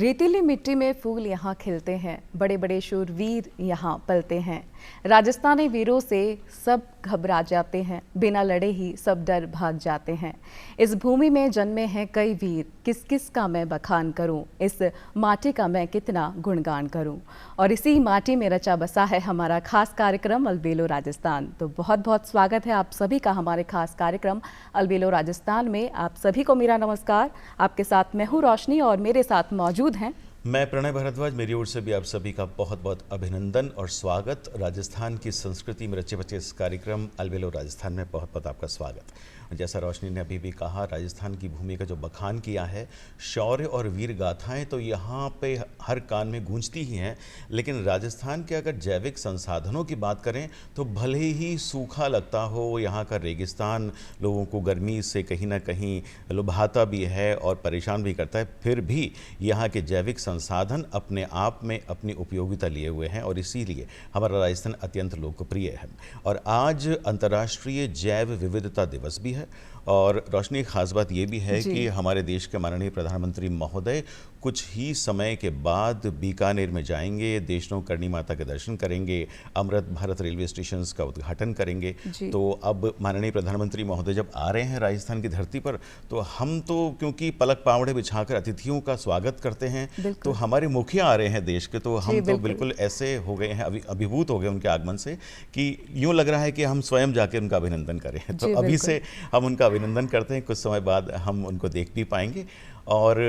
रेतीली मिट्टी में फूल यहाँ खिलते हैं, बड़े बड़े शूरवीर यहाँ पलते हैं। राजस्थानी वीरों से सब घबरा जाते हैं, बिना लड़े ही सब डर भाग जाते हैं। इस भूमि में जन्मे हैं कई वीर, किस किस का मैं बखान करूं, इस माटी का मैं कितना गुणगान करूं। और इसी माटी में रचा बसा है हमारा खास कार्यक्रम अलबेलो राजस्थान। तो बहुत बहुत स्वागत है आप सभी का हमारे खास कार्यक्रम अलबेलो राजस्थान में। आप सभी को मेरा नमस्कार। आपके साथ मैं हूँ रोशनी और मेरे साथ मौजूद हैं मैं प्रणय भारद्वाज। मेरी ओर से भी आप सभी का बहुत बहुत अभिनंदन और स्वागत। राजस्थान की संस्कृति में रचे बचे इस कार्यक्रम अलबेलो राजस्थान में बहुत बहुत आपका स्वागत। जैसा रोशनी ने अभी भी कहा, राजस्थान की भूमि का जो बखान किया है, शौर्य और वीर गाथाएं तो यहाँ पे हर कान में गूंजती ही हैं। लेकिन राजस्थान के अगर जैविक संसाधनों की बात करें तो भले ही सूखा लगता हो, यहाँ का रेगिस्तान लोगों को गर्मी से कहीं ना कहीं लुभाता भी है और परेशान भी करता है, फिर भी यहाँ के जैविक संसाधन अपने आप में अपनी उपयोगिता लिए हुए हैं और इसीलिए हमारा राजस्थान अत्यंत लोकप्रिय है। और आज अंतर्राष्ट्रीय जैव विविधता दिवस भी है। और रोशनी, खास बात ये भी है कि हमारे देश के माननीय प्रधानमंत्री महोदय कुछ ही समय के बाद बीकानेर में जाएंगे, देशनों करणी माता के दर्शन करेंगे, अमृत भारत रेलवे स्टेशन का उद्घाटन करेंगे। तो अब माननीय प्रधानमंत्री महोदय जब आ रहे हैं राजस्थान की धरती पर, तो हम तो क्योंकि पलक पावड़े बिछाकर अतिथियों का स्वागत करते हैं, तो हमारे मुखिया आ रहे हैं देश के, तो हम तो बिल्कुल ऐसे हो गए हैं, अभिभूत हो गए उनके आगमन से कि यूँ लग रहा है कि हम स्वयं जाके उनका अभिनंदन करें। तो अभी से हम उनका अभिनंदन करते हैं, कुछ समय बाद हम उनको देख भी पाएंगे। और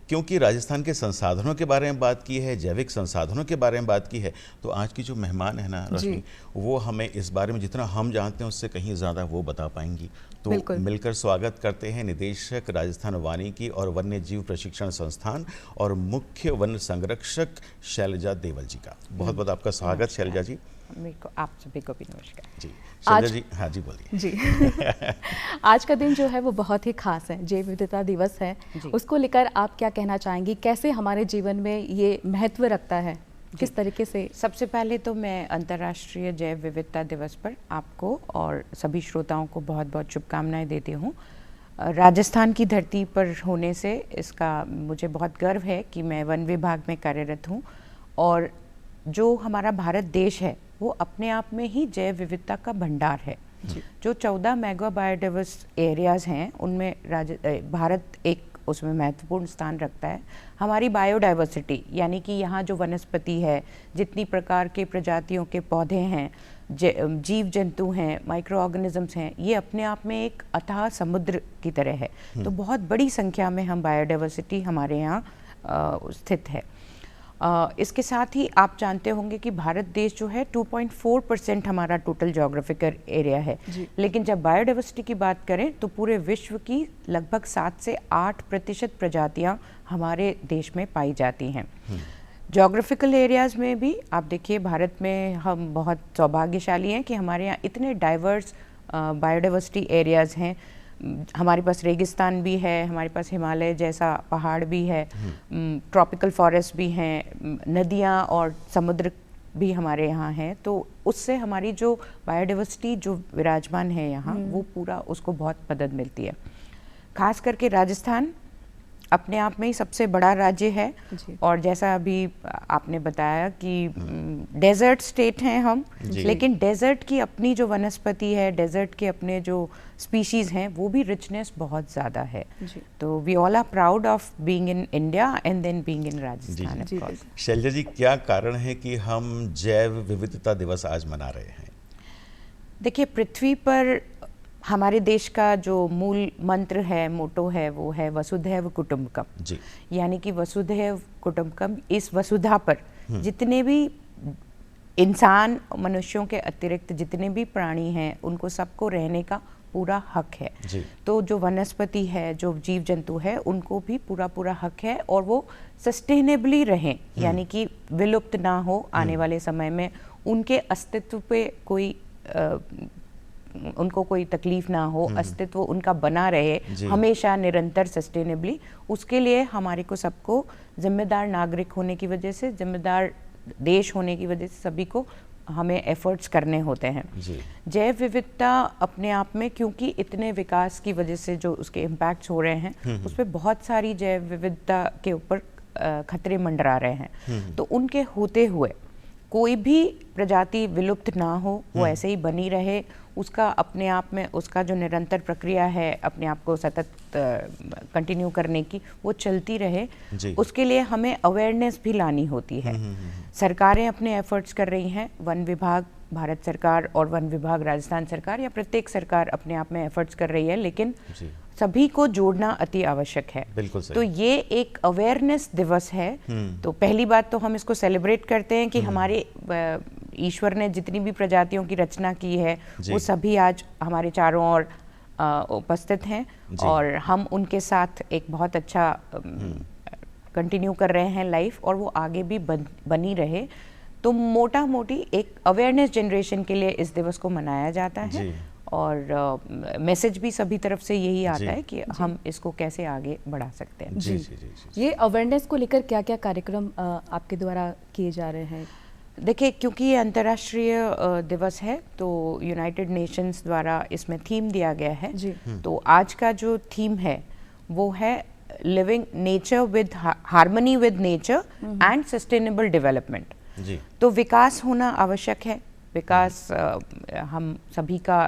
क्योंकि राजस्थान के संसाधनों के बारे में बात की है, जैविक संसाधनों के बारे में बात की है, तो आज की जो मेहमान है ना रोशनी, वो हमें इस बारे में जितना हम जानते हैं उससे कहीं ज़्यादा वो बता पाएंगी। तो मिलकर स्वागत करते हैं निदेशक राजस्थान वानिकी और वन्य जीव प्रशिक्षण संस्थान और मुख्य वन संरक्षक शैलजा देवल जी का। बहुत बहुत आपका स्वागत शैलजा जी। मेरे को आप सभी को भी नमस्कार जी। शैलजा जी, हाँ जी बोलिए जी। आज का दिन जो है वो बहुत ही खास है, जैव विविधता दिवस है। उसको लेकर आप क्या कहना चाहेंगी, कैसे हमारे जीवन में ये महत्व रखता है, किस तरीके से? सबसे पहले तो मैं अंतर्राष्ट्रीय जैव विविधता दिवस पर आपको और सभी श्रोताओं को बहुत बहुत शुभकामनाएं देती हूँ। राजस्थान की धरती पर होने से इसका मुझे बहुत गर्व है कि मैं वन विभाग में कार्यरत हूँ और जो हमारा भारत देश है वो अपने आप में ही जैव विविधता का भंडार है। जो 14 मेगा बायोडाइवर्स एरियाज हैं उनमें भारत एक उसमें महत्वपूर्ण स्थान रखता है। हमारी बायोडाइवर्सिटी यानी कि यहाँ जो वनस्पति है, जितनी प्रकार के प्रजातियों के पौधे हैं, जीव जंतु हैं, माइक्रो ऑर्गेनिजम्स हैं, ये अपने आप में एक अथाह समुद्र की तरह है। तो बहुत बड़ी संख्या में हम बायोडाइवर्सिटी हमारे यहाँ स्थित है। इसके साथ ही आप जानते होंगे कि भारत देश जो है 2.4% हमारा टोटल ज्योग्राफिकल एरिया है, लेकिन जब बायोडाइवर्सिटी की बात करें तो पूरे विश्व की लगभग 7 से 8% प्रजातियां हमारे देश में पाई जाती हैं। ज्योग्राफिकल एरियाज़ में भी आप देखिए, भारत में हम बहुत सौभाग्यशाली हैं कि हमारे यहाँ इतने डाइवर्स बायोडाइवर्सिटी एरियाज़ हैं। हमारे पास रेगिस्तान भी है, हमारे पास हिमालय जैसा पहाड़ भी है, ट्रॉपिकल फॉरेस्ट भी हैं, नदियाँ और समुद्र भी हमारे यहाँ हैं। तो उससे हमारी जो बायोडाइवर्सिटी जो विराजमान है यहाँ, वो पूरा उसको बहुत मदद मिलती है। खास करके राजस्थान अपने आप में ही सबसे बड़ा राज्य है और जैसा अभी आपने बताया कि डेजर्ट स्टेट हैं हम, लेकिन डेजर्ट की अपनी जो वनस्पति है, डेजर्ट के अपने जो स्पीशीज हैं, वो भी रिचनेस बहुत ज़्यादा है। तो we all are proud of being in India and then being in Rajasthan. Shailaja ji, क्या कारण है कि हम जैव विविधता दिवस आज मना रहे हैं? देखिए, पृथ्वी पर हमारे देश का जो मूल मंत्र है, मोटो है, वो है वसुधैव कुटुंबकम। यानी कि वसुधैव कुटुंबकम, इस वसुधा पर जितने भी इंसान, मनुष्यों के अतिरिक्त जितने भी प्राणी हैं, उनको सबको रहने का पूरा हक है। तो जो वनस्पति है, जो जीव जंतु है, उनको भी पूरा पूरा हक है और वो सस्टेनेबली रहें, यानी कि विलुप्त ना हो आने वाले समय में, उनके अस्तित्व पे कोई उनको कोई तकलीफ ना हो, अस्तित्व उनका बना रहे हमेशा निरंतर सस्टेनेबली। उसके लिए हमारे को सबको जिम्मेदार नागरिक होने की वजह से, जिम्मेदार देश होने की वजह से सभी को हमें एफर्ट्स करने होते हैं। जैव विविधता अपने आप में, क्योंकि इतने विकास की वजह से जो उसके इम्पैक्ट्स हो रहे हैं, उस पर बहुत सारी जैव विविधता के ऊपर खतरे मंडरा रहे हैं। तो उनके होते हुए कोई भी प्रजाति विलुप्त ना हो, वो ऐसे ही बनी रहे, उसका अपने आप में उसका जो निरंतर प्रक्रिया है अपने आप को सतत कंटिन्यू करने की, वो चलती रहे। उसके लिए हमें अवेयरनेस भी लानी होती है। सरकारें अपने एफर्ट्स कर रही हैं, वन विभाग भारत सरकार और वन विभाग राजस्थान सरकार या प्रत्येक सरकार अपने आप में एफर्ट्स कर रही है, लेकिन सभी को जोड़ना अति आवश्यक है। बिल्कुल सही। तो ये एक अवेयरनेस दिवस है। तो पहली बात तो हम इसको सेलिब्रेट करते हैं कि हमारे ईश्वर ने जितनी भी प्रजातियों की रचना की है वो सभी आज हमारे चारों ओर उपस्थित हैं और हम उनके साथ एक बहुत अच्छा कंटिन्यू कर रहे हैं लाइफ, और वो आगे भी बनी रहे। तो मोटा मोटी एक अवेयरनेस जनरेशन के लिए इस दिवस को मनाया जाता है और मैसेज भी सभी तरफ से यही आता है कि हम इसको कैसे आगे बढ़ा सकते हैं। ये अवेयरनेस को लेकर क्या क्या कार्यक्रम आपके द्वारा किए जा रहे हैं? देखिए, क्योंकि ये अंतर्राष्ट्रीय दिवस है तो यूनाइटेड नेशंस द्वारा इसमें थीम दिया गया है। तो आज का जो थीम है वो है living nature with harmony with nature and sustainable development. तो विकास होना आवश्यक है, विकास हम सभी का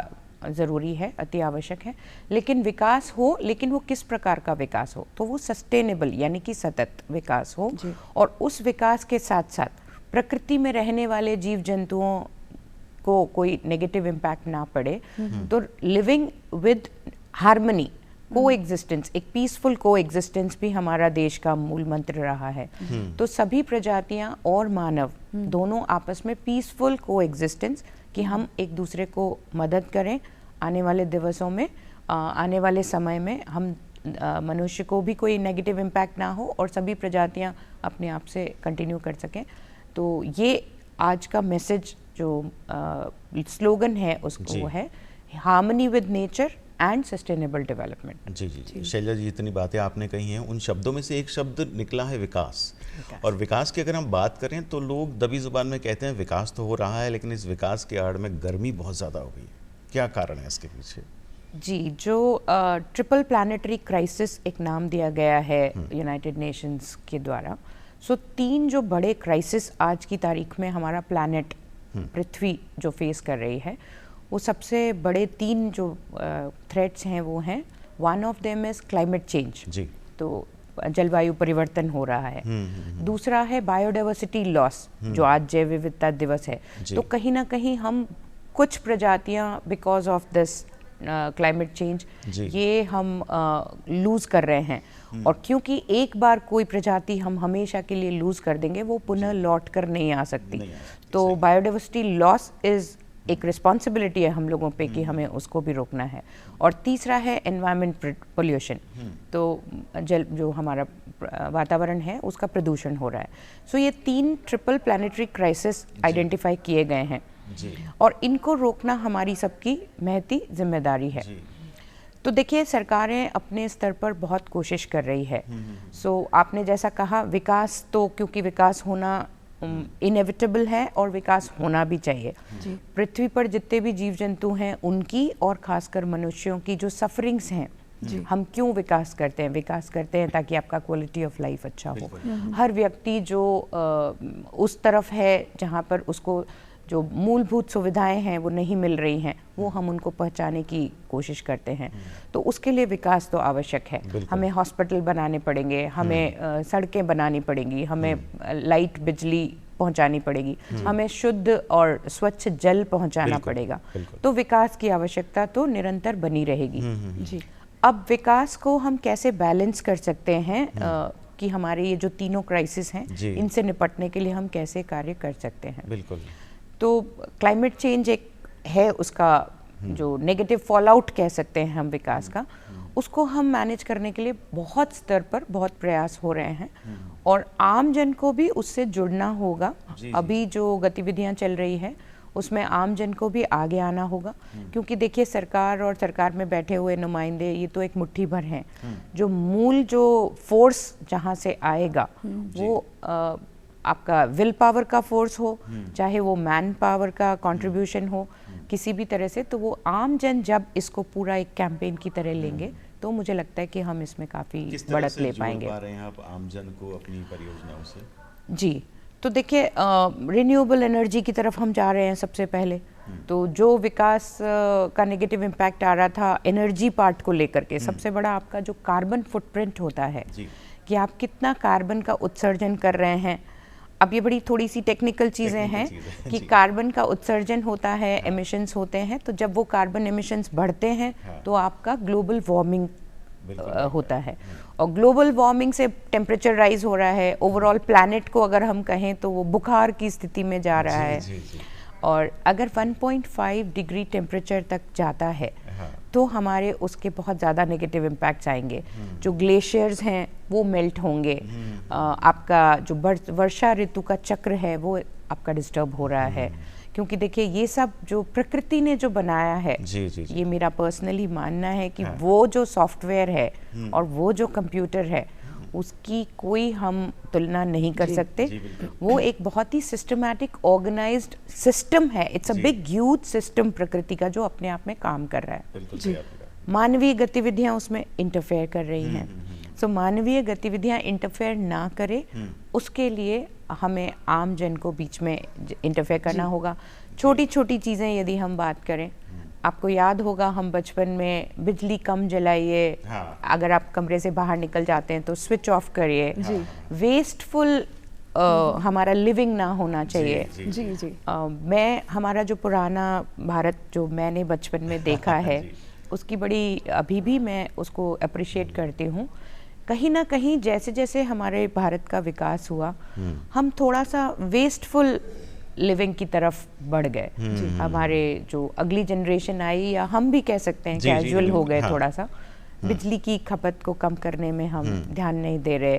ज़रूरी है, अति आवश्यक है, लेकिन विकास हो, लेकिन वो किस प्रकार का विकास हो, तो वो सस्टेनेबल यानी कि सतत विकास हो, और उस विकास के साथ साथ प्रकृति में रहने वाले जीव जंतुओं को कोई नेगेटिव इम्पैक्ट ना पड़े। तो लिविंग विद हार्मनी, को एग्जिस्टेंस, एक पीसफुल को एग्जिस्टेंस भी हमारा देश का मूल मंत्र रहा है। तो सभी प्रजातियां और मानव दोनों आपस में पीसफुल को एग्जिस्टेंस, कि हम एक दूसरे को मदद करें। आने वाले दिवसों में, आने वाले समय में हम मनुष्य को भी कोई नेगेटिव इम्पैक्ट ना हो और सभी प्रजातियां अपने आप से कंटिन्यू कर सकें। तो ये आज का मैसेज जो स्लोगन है उसको वो है harmony with nature and sustainable development. जी। शैलजा जी, इतनी बातें आपने कही हैं, उन शब्दों में से एक शब्द निकला है विकास। और विकास की अगर हम बात करें तो लोग दबी जुबान में कहते हैं विकास तो हो रहा है, लेकिन इस विकास के आड़ में गर्मी बहुत ज़्यादा हो गई। क्या कारण है इसके पीछे? जी, जो ट्रिपल प्लानिटरी क्राइसिस एक नाम दिया गया है यूनाइटेड नेशंस के द्वारा। सो 3 जो बड़े क्राइसिस आज की तारीख में हमारा प्लैनेट पृथ्वी जो फेस कर रही है, वो सबसे बड़े 3 जो थ्रेट्स हैं वो हैं, one of them is climate change, तो जलवायु परिवर्तन हो रहा है। दूसरा है बायोडाइवर्सिटी लॉस, जो आज जैव विविधता दिवस है। तो कहीं ना कहीं हम कुछ प्रजातियां because of this climate change ये हम लूज कर रहे हैं, और क्योंकि एक बार कोई प्रजाति हम हमेशा के लिए लूज कर देंगे वो पुनः लौट कर नहीं आ सकती। तो बायोडाइवर्सिटी लॉस इज एक रिस्पॉन्सिबिलिटी है हम लोगों पे कि हमें उसको भी रोकना है। और तीसरा है एनवायरमेंट पोल्यूशन, तो जल जो हमारा वातावरण है उसका प्रदूषण हो रहा है। सो ये 3 ट्रिपल प्लानिटरी क्राइसिस आइडेंटिफाई किए गए हैं और इनको रोकना हमारी सबकी महती जिम्मेदारी है। तो देखिए, सरकारें अपने स्तर पर बहुत कोशिश कर रही है। सो आपने जैसा कहा, विकास तो क्योंकि विकास होना इनएविटेबल है और विकास होना भी चाहिए। पृथ्वी पर जितने भी जीव जंतु हैं उनकी और खासकर मनुष्यों की जो सफरिंग्स हैं, हम क्यों विकास करते हैं? विकास करते हैं ताकि आपका क्वालिटी ऑफ लाइफ अच्छा हो। हर व्यक्ति जो उस तरफ है जहाँ पर उसको जो मूलभूत सुविधाएं हैं वो नहीं मिल रही हैं, वो हम उनको पहुंचाने की कोशिश करते हैं। तो उसके लिए विकास तो आवश्यक है। हमें हॉस्पिटल बनाने पड़ेंगे, हमें सड़कें बनानी पड़ेंगी, हमें लाइट बिजली पहुंचानी पड़ेगी, हमें शुद्ध और स्वच्छ जल पहुंचाना पड़ेगा। तो विकास की आवश्यकता तो निरंतर बनी रहेगी। जी, अब विकास को हम कैसे बैलेंस कर सकते हैं कि हमारे ये जो तीनों क्राइसिस हैं इनसे निपटने के लिए हम कैसे कार्य कर सकते हैं? बिल्कुल। तो क्लाइमेट चेंज एक है, उसका जो नेगेटिव फॉल आउट कह सकते हैं हम विकास का, उसको हम मैनेज करने के लिए बहुत स्तर पर बहुत प्रयास हो रहे हैं और आम जन को भी उससे जुड़ना होगा। अभी जो गतिविधियां चल रही है उसमें आम जन को भी आगे आना होगा, क्योंकि देखिए, सरकार और सरकार में बैठे हुए नुमाइंदे ये तो एक मुट्ठी भर हैं। जो मूल जो फोर्स जहाँ से आएगा वो आपका विल पावर का फोर्स हो, चाहे वो मैन पावर का कंट्रीब्यूशन हो, किसी भी तरह से, तो वो आम जन जब इसको पूरा एक कैंपेन की तरह लेंगे तो मुझे लगता है कि हम इसमें काफ़ी किस तरह बढ़त से ले जोड़ पाएंगे। पा रहे हैं आप आमजन को अपनी परियोजनाओं से? जी, तो देखिए रिन्यूएबल एनर्जी की तरफ हम जा रहे हैं सबसे पहले। तो जो विकास का नेगेटिव इम्पैक्ट आ रहा था एनर्जी पार्ट को लेकर के, सबसे बड़ा आपका जो कार्बन फुटप्रिंट होता है जी। कि आप कितना कार्बन का उत्सर्जन कर रहे हैं। अब ये बड़ी थोड़ी सी टेक्निकल चीज़ें हैं कि जी। कार्बन का उत्सर्जन होता है, एमिशंस होते हैं, तो जब वो कार्बन एमिशंस बढ़ते हैं तो आपका ग्लोबल वार्मिंग होता है, और ग्लोबल वार्मिंग से टेम्परेचर राइज हो रहा है। ओवरऑल प्लैनेट को अगर हम कहें तो वो बुखार की स्थिति में जा रहा है। जी, जी। और अगर 1.5 डिग्री टेम्परेचर तक जाता है तो हमारे उसके बहुत ज़्यादा नेगेटिव इम्पैक्ट्स आएंगे। जो ग्लेशियर्स हैं वो मेल्ट होंगे, आपका जो वर्षा ऋतु का चक्र है वो आपका डिस्टर्ब हो रहा है, क्योंकि देखिए ये सब जो प्रकृति ने जो बनाया है, जी, जी, जी। ये मेरा पर्सनली मानना है कि वो जो सॉफ्टवेयर है और वो जो कंप्यूटर है उसकी कोई हम तुलना नहीं कर सकते। जी, बिल्कुल। वो एक बहुत ही सिस्टमैटिक ऑर्गेनाइज्ड सिस्टम है। It's a big huge system प्रकृति का जो अपने आप में काम कर रहा है। बिल्कुल सही आपने कहा। मानवीय गतिविधियां उसमें इंटरफेयर कर रही हैं। सो मानवीय गतिविधियां इंटरफेयर ना करे उसके लिए हमें आम जन को बीच में इंटरफेयर करना होगा। छोटी छोटी चीज़ें यदि हम बात करें, आपको याद होगा हम बचपन में बिजली कम जलाइए, हाँ। अगर आप कमरे से बाहर निकल जाते हैं तो स्विच ऑफ करिए। वेस्टफुल हमारा लिविंग ना होना चाहिए। जी, जी जी मैं हमारा जो पुराना भारत जो मैंने बचपन में देखा है उसकी बड़ी अभी भी मैं उसको अप्रिशिएट करती हूँ। कहीं ना कहीं जैसे जैसे हमारे भारत का विकास हुआ हम थोड़ा सा वेस्टफुल लिविंग की तरफ बढ़ गए। हमारे जो अगली जनरेशन आई, या हम भी कह सकते हैं जी, जी, कैजुअल हो गए हाँ। थोड़ा सा, बिजली की खपत को कम करने में हम ध्यान नहीं दे रहे,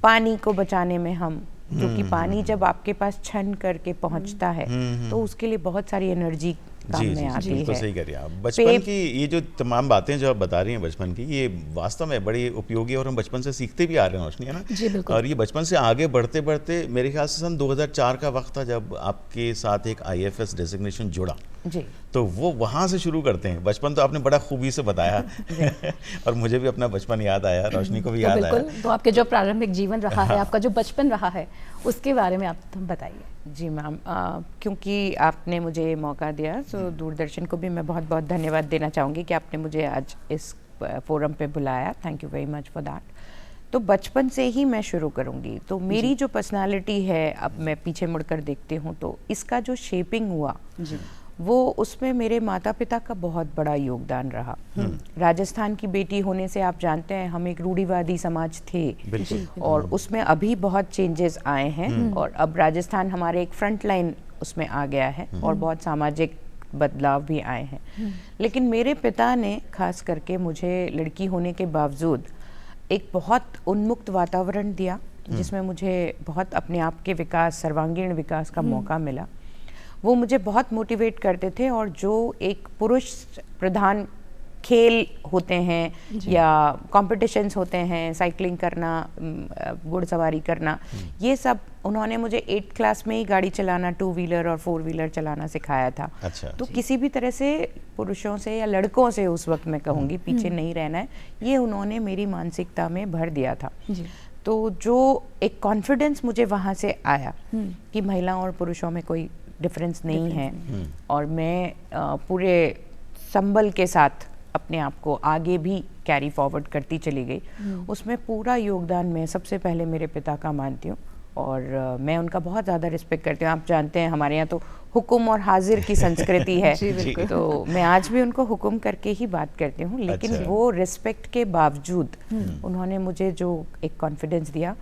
पानी को बचाने में हम, क्योंकि पानी जब आपके पास छन करके पहुंचता है तो उसके लिए बहुत सारी एनर्जी काम में आती है। तो सही कह रही हैं आप। बचपन की ये जो तमाम बातें जो आप बता रही हैं बचपन की, ये वास्तव में बड़ी उपयोगी और हम बचपन से सीखते भी आ रहे हैं रोशनी, है ना? जी, बिल्कुल। और ये बचपन से आगे बढ़ते बढ़ते मेरे ख्याल से सन 2004 का वक्त था जब आपके साथ एक IFS डेजिग्नेशन जुड़ा। जी, तो वो वहाँ से शुरू करते हैं। बचपन तो आपने बड़ा खूबी से बताया और मुझे भी अपना बचपन याद आया, रोशनी को भी तो याद आया। बिल्कुल, तो आपके जो प्रारंभिक जीवन रहा है, आपका जो बचपन रहा है, उसके बारे में आप बताइए। जी मैम, क्योंकि आपने मुझे मौका दिया तो दूरदर्शन को भी मैं बहुत बहुत धन्यवाद देना चाहूँगी कि आपने मुझे आज इस फोरम पे बुलाया। Thank you very much for that. तो बचपन से ही मैं शुरू करूँगी। तो मेरी जो पर्सनालिटी है, अब मैं पीछे मुड़कर देखती हूँ तो इसका जो शेपिंग हुआ वो उसमें मेरे माता पिता का बहुत बड़ा योगदान रहा। राजस्थान की बेटी होने से आप जानते हैं हम एक रूढ़िवादी समाज थे, बिल्कुल। और उसमें अभी बहुत चेंजेस आए हैं, और अब राजस्थान हमारे एक फ्रंट लाइन उसमें आ गया है, और बहुत सामाजिक बदलाव भी आए हैं। लेकिन मेरे पिता ने खास करके मुझे लड़की होने के बावजूद एक बहुत उन्मुक्त वातावरण दिया, जिसमें मुझे बहुत अपने आप के विकास, सर्वांगीण विकास का मौका मिला। वो मुझे बहुत मोटिवेट करते थे, और जो एक पुरुष प्रधान खेल होते हैं या कॉम्पिटिशन्स होते हैं, साइकिलिंग करना, घुड़सवारी करना, ये सब उन्होंने मुझे 8th क्लास में ही गाड़ी चलाना, 2 व्हीलर और 4 व्हीलर चलाना सिखाया था। अच्छा। तो किसी भी तरह से पुरुषों से या लड़कों से उस वक्त मैं कहूँगी पीछे नहीं रहना है, ये उन्होंने मेरी मानसिकता में भर दिया था। तो जो एक कॉन्फिडेंस मुझे वहाँ से आया कि महिलाओं और पुरुषों में कोई डिफरेंस नहीं है, और मैं पूरे संबल के साथ अपने आप को आगे भी कैरी फॉरवर्ड करती चली गई। उसमें पूरा योगदान मैं सबसे पहले मेरे पिता का मानती हूँ, और मैं उनका बहुत ज़्यादा रिस्पेक्ट करती हूँ। आप जानते हैं हमारे यहाँ तो हुक्म और हाजिर की संस्कृति है, तो मैं आज भी उनको हुक्म करके ही बात करती हूँ। लेकिन अच्छा। वो रिस्पेक्ट के बावजूद उन्होंने मुझे जो एक कॉन्फिडेंस दिया,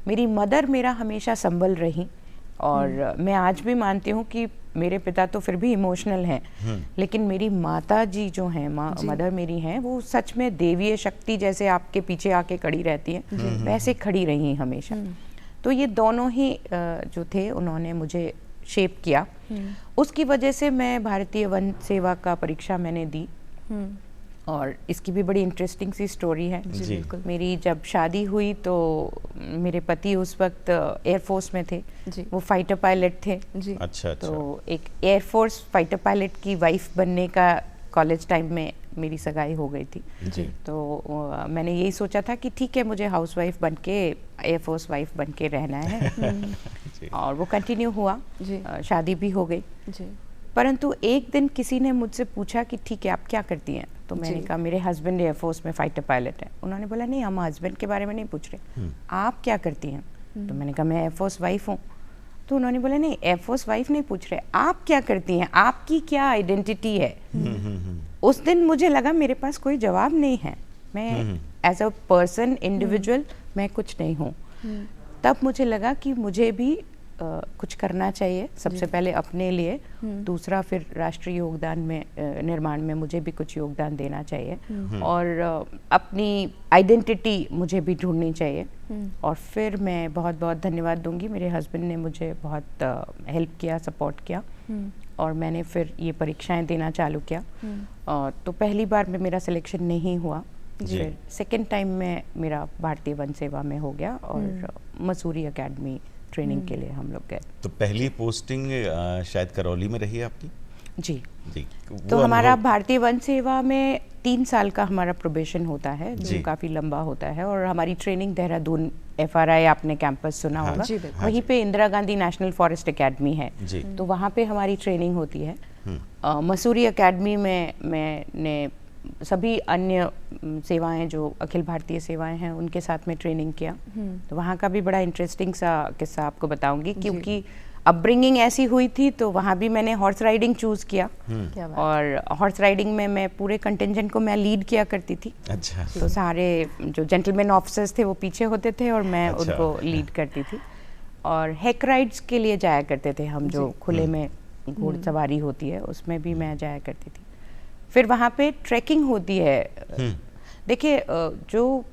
मेरी मदर मेरा हमेशा संबल रही, और मैं आज भी मानती हूँ कि मेरे पिता तो फिर भी इमोशनल हैं, लेकिन मेरी माता जी जो हैं, मदर मेरी हैं, वो सच में देवीय शक्ति जैसे आपके पीछे आके खड़ी रहती हैं, वैसे खड़ी रही हमेशा। तो ये दोनों ही जो थे उन्होंने मुझे शेप किया। उसकी वजह से मैं भारतीय वन सेवा का परीक्षा मैंने दी, और इसकी भी बड़ी इंटरेस्टिंग सी स्टोरी है। जी। मेरी जब शादी हुई तो मेरे पति उस वक्त एयरफोर्स में थे, वो फाइटर पायलट थे। अच्छा। तो एक एयरफोर्स फाइटर पायलट की वाइफ बनने का कॉलेज टाइम में मेरी सगाई हो गई थी। जी। तो मैंने यही सोचा था कि ठीक है, मुझे हाउसवाइफ बन के, एयरफोर्स वाइफ बन के रहना है। जी। और वो कंटिन्यू हुआ, जी। शादी भी हो गई। जी। परंतु एक दिन किसी ने मुझसे पूछा कि ठीक है आप क्या करती हैं, तो मैंने जी। कहा मेरे हस्बैंड एयरफोर्स में फाइटर पायलट है। उन्होंने बोला नहीं, हम हस्बैंड के बारे में नहीं पूछ रहे, आप क्या करती हैं? तो मैंने कहा मैं एयरफोर्स वाइफ हूँ। तो उन्होंने बोला नहीं, एयरफोर्स वाइफ नहीं पूछ रहे, आप क्या करती हैं, आपकी क्या आइडेंटिटी है? उस दिन मुझे लगा मेरे पास कोई जवाब नहीं है, मैं एज अ पर्सन इंडिविजुअल मैं कुछ नहीं हूँ। तब मुझे लगा कि मुझे भी कुछ करना चाहिए, सबसे पहले अपने लिए, दूसरा फिर राष्ट्रीय योगदान में निर्माण में मुझे भी कुछ योगदान देना चाहिए, और अपनी आइडेंटिटी मुझे भी ढूंढनी चाहिए। और फिर मैं बहुत बहुत धन्यवाद दूंगी, मेरे हस्बैंड ने मुझे बहुत हेल्प किया, सपोर्ट किया, और मैंने फिर ये परीक्षाएं देना चालू किया। तो पहली बार में मेरा सिलेक्शन नहीं हुआ, फिर सेकेंड टाइम में मेरा भारतीय वन सेवा में हो गया, और मसूरी एकेडमी ट्रेनिंग के लिए हम लोग गए। तो पहली पोस्टिंग शायद करौली में रही है आपकी? जी। जी। तो हमारा भारतीय वन सेवा में 3 साल का हमारा प्रोबेशन होता है, जो काफ़ी लंबा होता है, और हमारी ट्रेनिंग देहरादून FRI आपने कैंपस सुना होगा, वहीं पे Indira Gandhi national forest academy है, तो वहाँ पे हमारी ट्रेनिंग होती है। मसूरी एकेडमी में मैंने सभी अन्य सेवाएं जो अखिल भारतीय सेवाएं हैं उनके साथ में ट्रेनिंग किया। तो वहाँ का भी बड़ा इंटरेस्टिंग सा किस्सा आपको बताऊंगी, क्योंकि अपब्रिंगिंग ऐसी हुई थी, तो वहाँ भी मैंने हॉर्स राइडिंग चूज़ किया, और हॉर्स राइडिंग में मैं पूरे कंटिंजेंट को मैं लीड किया करती थी। अच्छा। तो सारे जो जेंटलमैन ऑफिसर्स थे वो पीछे होते थे, और मैं उनको लीड करती थी। और हेक राइड्स के लिए जाया करते थे हम, जो खुले में घोड़सवारी होती है, उसमें भी मैं जाया करती थी। फिर वहाँ पे ट्रैकिंग होती है। देखिए, जो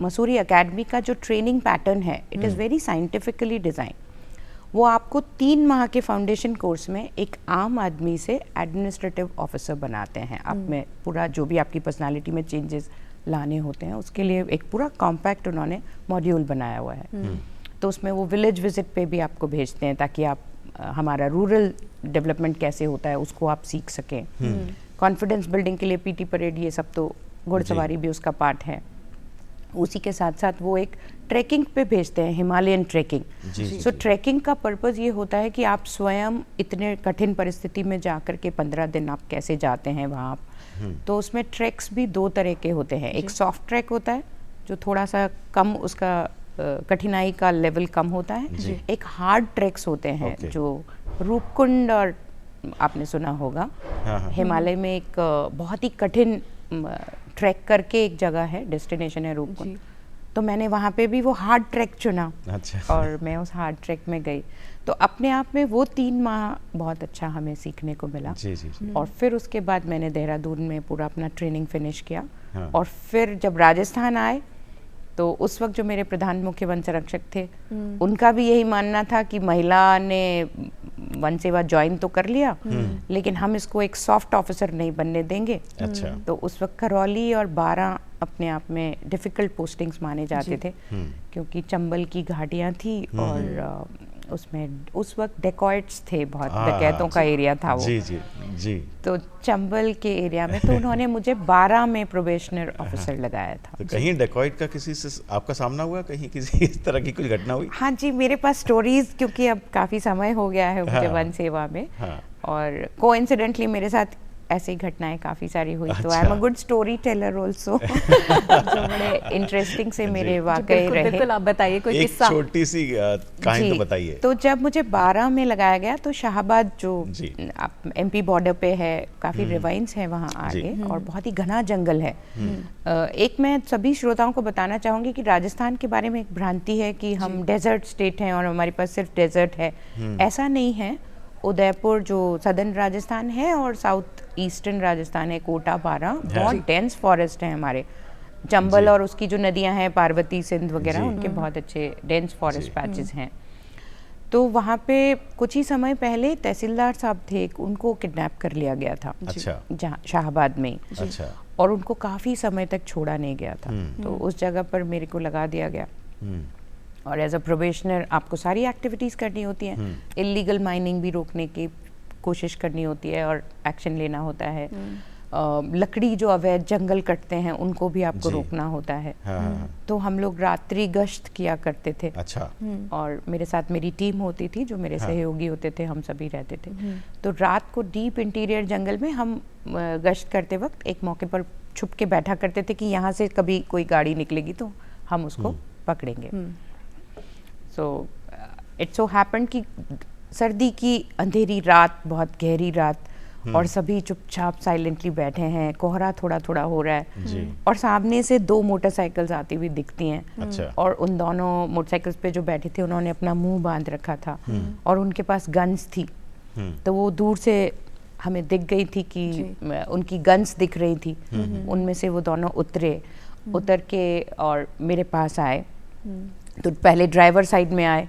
मसूरी एकेडमी का जो ट्रेनिंग पैटर्न है, it is very scientifically design. वो आपको 3 माह के फाउंडेशन कोर्स में एक आम आदमी से एडमिनिस्ट्रेटिव ऑफिसर बनाते हैं। आप में पूरा जो भी आपकी पर्सनालिटी में चेंजेस लाने होते हैं, उसके लिए एक पूरा कॉम्पैक्ट उन्होंने मॉड्यूल बनाया हुआ है। तो उसमें वो विलेज विजिट पे भी आपको भेजते हैं, ताकि आप हमारा रूरल डेवलपमेंट कैसे होता है उसको आप सीख सकें। कॉन्फिडेंस बिल्डिंग के लिए PT परेड, ये सब तो घुड़सवारी भी उसका पार्ट है। उसी के साथ साथ वो एक ट्रैकिंग पे भेजते हैं, हिमालयन ट्रैकिंग। सो ट्रैकिंग का पर्पस ये होता है कि आप स्वयं इतने कठिन परिस्थिति में जाकर के 15 दिन आप कैसे जाते हैं वहाँ। तो उसमें ट्रैक्स भी 2 तरह के होते हैं, एक सॉफ्ट ट्रैक होता है जो थोड़ा सा कम, उसका कठिनाई का लेवल कम होता है। एक हार्ड ट्रैक्स होते हैं, जो रूपकुंड और आपने सुना होगा, हिमालय में एक बहुत ही कठिन ट्रैक करके एक जगह है, डेस्टिनेशन है रूपकुंड। तो मैंने वहाँ पे भी वो हार्ड ट्रैक चुना। अच्छा। और मैं उस हार्ड ट्रैक में गई। तो अपने आप में वो 3 माह बहुत अच्छा हमें सीखने को मिला। जी। और फिर उसके बाद मैंने देहरादून में पूरा अपना ट्रेनिंग फिनिश किया। और फिर जब राजस्थान आए, तो उस वक्त जो मेरे प्रधान मुख्य वन संरक्षक थे, उनका भी यही मानना था कि महिला ने वन सेवा ज्वाइन तो कर लिया, लेकिन हम इसको एक सॉफ्ट ऑफिसर नहीं बनने देंगे। अच्छा। तो उस वक्त करौली और 12 अपने आप में डिफिकल्ट पोस्टिंग्स माने जाते थे, क्योंकि चंबल की घाटियां थी, और उसमें उस वक्त डेकॉइट्स थे, बहुत डकैतों का एरिया था वो। जी। तो चंबल के एरिया में, तो उन्होंने मुझे 12 में प्रोबेशनर ऑफिसर लगाया था। तो कहीं डेकॉइट का किसी से आपका सामना हुआ, कहीं किसी इस तरह की कुछ घटना हुई? हाँ जी, मेरे पास स्टोरीज, क्योंकि अब काफ़ी समय हो गया है मुझे वन सेवा में, और कोइंसिडेंटली मेरे साथ ऐसी घटनाएं काफ़ी सारी हुई। तो I am a good story teller also. जो बड़े इंटरेस्टिंग से मेरे वाकई रहे। बिल्कुल, आप बताइए कोई किस्सा। एक छोटी सी कहानी तो बताइए। तो जब मुझे 12 में लगाया गया, तो शाहबाद जो MP बॉर्डर पे है, काफ़ी रिवाइंस है वहाँ आगे, और बहुत ही घना जंगल है। एक मैं सभी श्रोताओं को बताना चाहूँगी कि राजस्थान के बारे में एक भ्रांति है कि हम डेजर्ट स्टेट हैं और हमारे पास सिर्फ डेजर्ट है। ऐसा नहीं है। उदयपुर जो सदर्न राजस्थान है, और साउथ ईस्टर्न राजस्थान है, कोटा, बारा, बहुत डेंस फॉरेस्ट है हमारे। चंबल और उसकी जो नदियां हैं, पार्वती, सिंध वगैरह, उनके बहुत अच्छे डेंस फॉरेस्ट पैचेस हैं। तो वहाँ पे कुछ ही समय पहले तहसीलदार साहब थे, उनको किडनैप कर लिया गया था। अच्छा। जहाँ शाहबाद में। अच्छा। और उनको काफ़ी समय तक छोड़ा नहीं गया था। तो उस जगह पर मेरे को लगा दिया गया। और एज अ प्रोबेशनर आपको सारी एक्टिविटीज़ करनी होती हैं। इलीगल माइनिंग भी रोकने की कोशिश करनी होती है और एक्शन लेना होता है। लकड़ी जो अवैध जंगल कटते हैं उनको भी आपको जी। रोकना होता है। हाँ। तो हम लोग रात्रि गश्त किया करते थे। अच्छा। और मेरे साथ मेरी टीम होती थी जो मेरे हाँ। सहयोगी होते थे, हम सभी रहते थे। तो रात को डीप इंटीरियर जंगल में हम गश्त करते वक्त एक मौके पर छुप के बैठा करते थे कि यहाँ से कभी कोई गाड़ी निकलेगी तो हम उसको पकड़ेंगे। सो इट सो हैपेंड कि सर्दी की अंधेरी रात, बहुत गहरी रात, और सभी चुपचाप साइलेंटली बैठे हैं, कोहरा थोड़ा थोड़ा हो रहा है जी। और सामने से 2 मोटरसाइकिल्स आती हुई दिखती हैं। अच्छा। और उन दोनों मोटरसाइकिल्स पे जो बैठे थे उन्होंने अपना मुंह बांध रखा था और उनके पास गन्स थी। तो वो दूर से हमें दिख गई थी कि उनकी गन्स दिख रही थी। उनमें से वो दोनों उतर के और मेरे पास आए। तो पहले ड्राइवर साइड में आए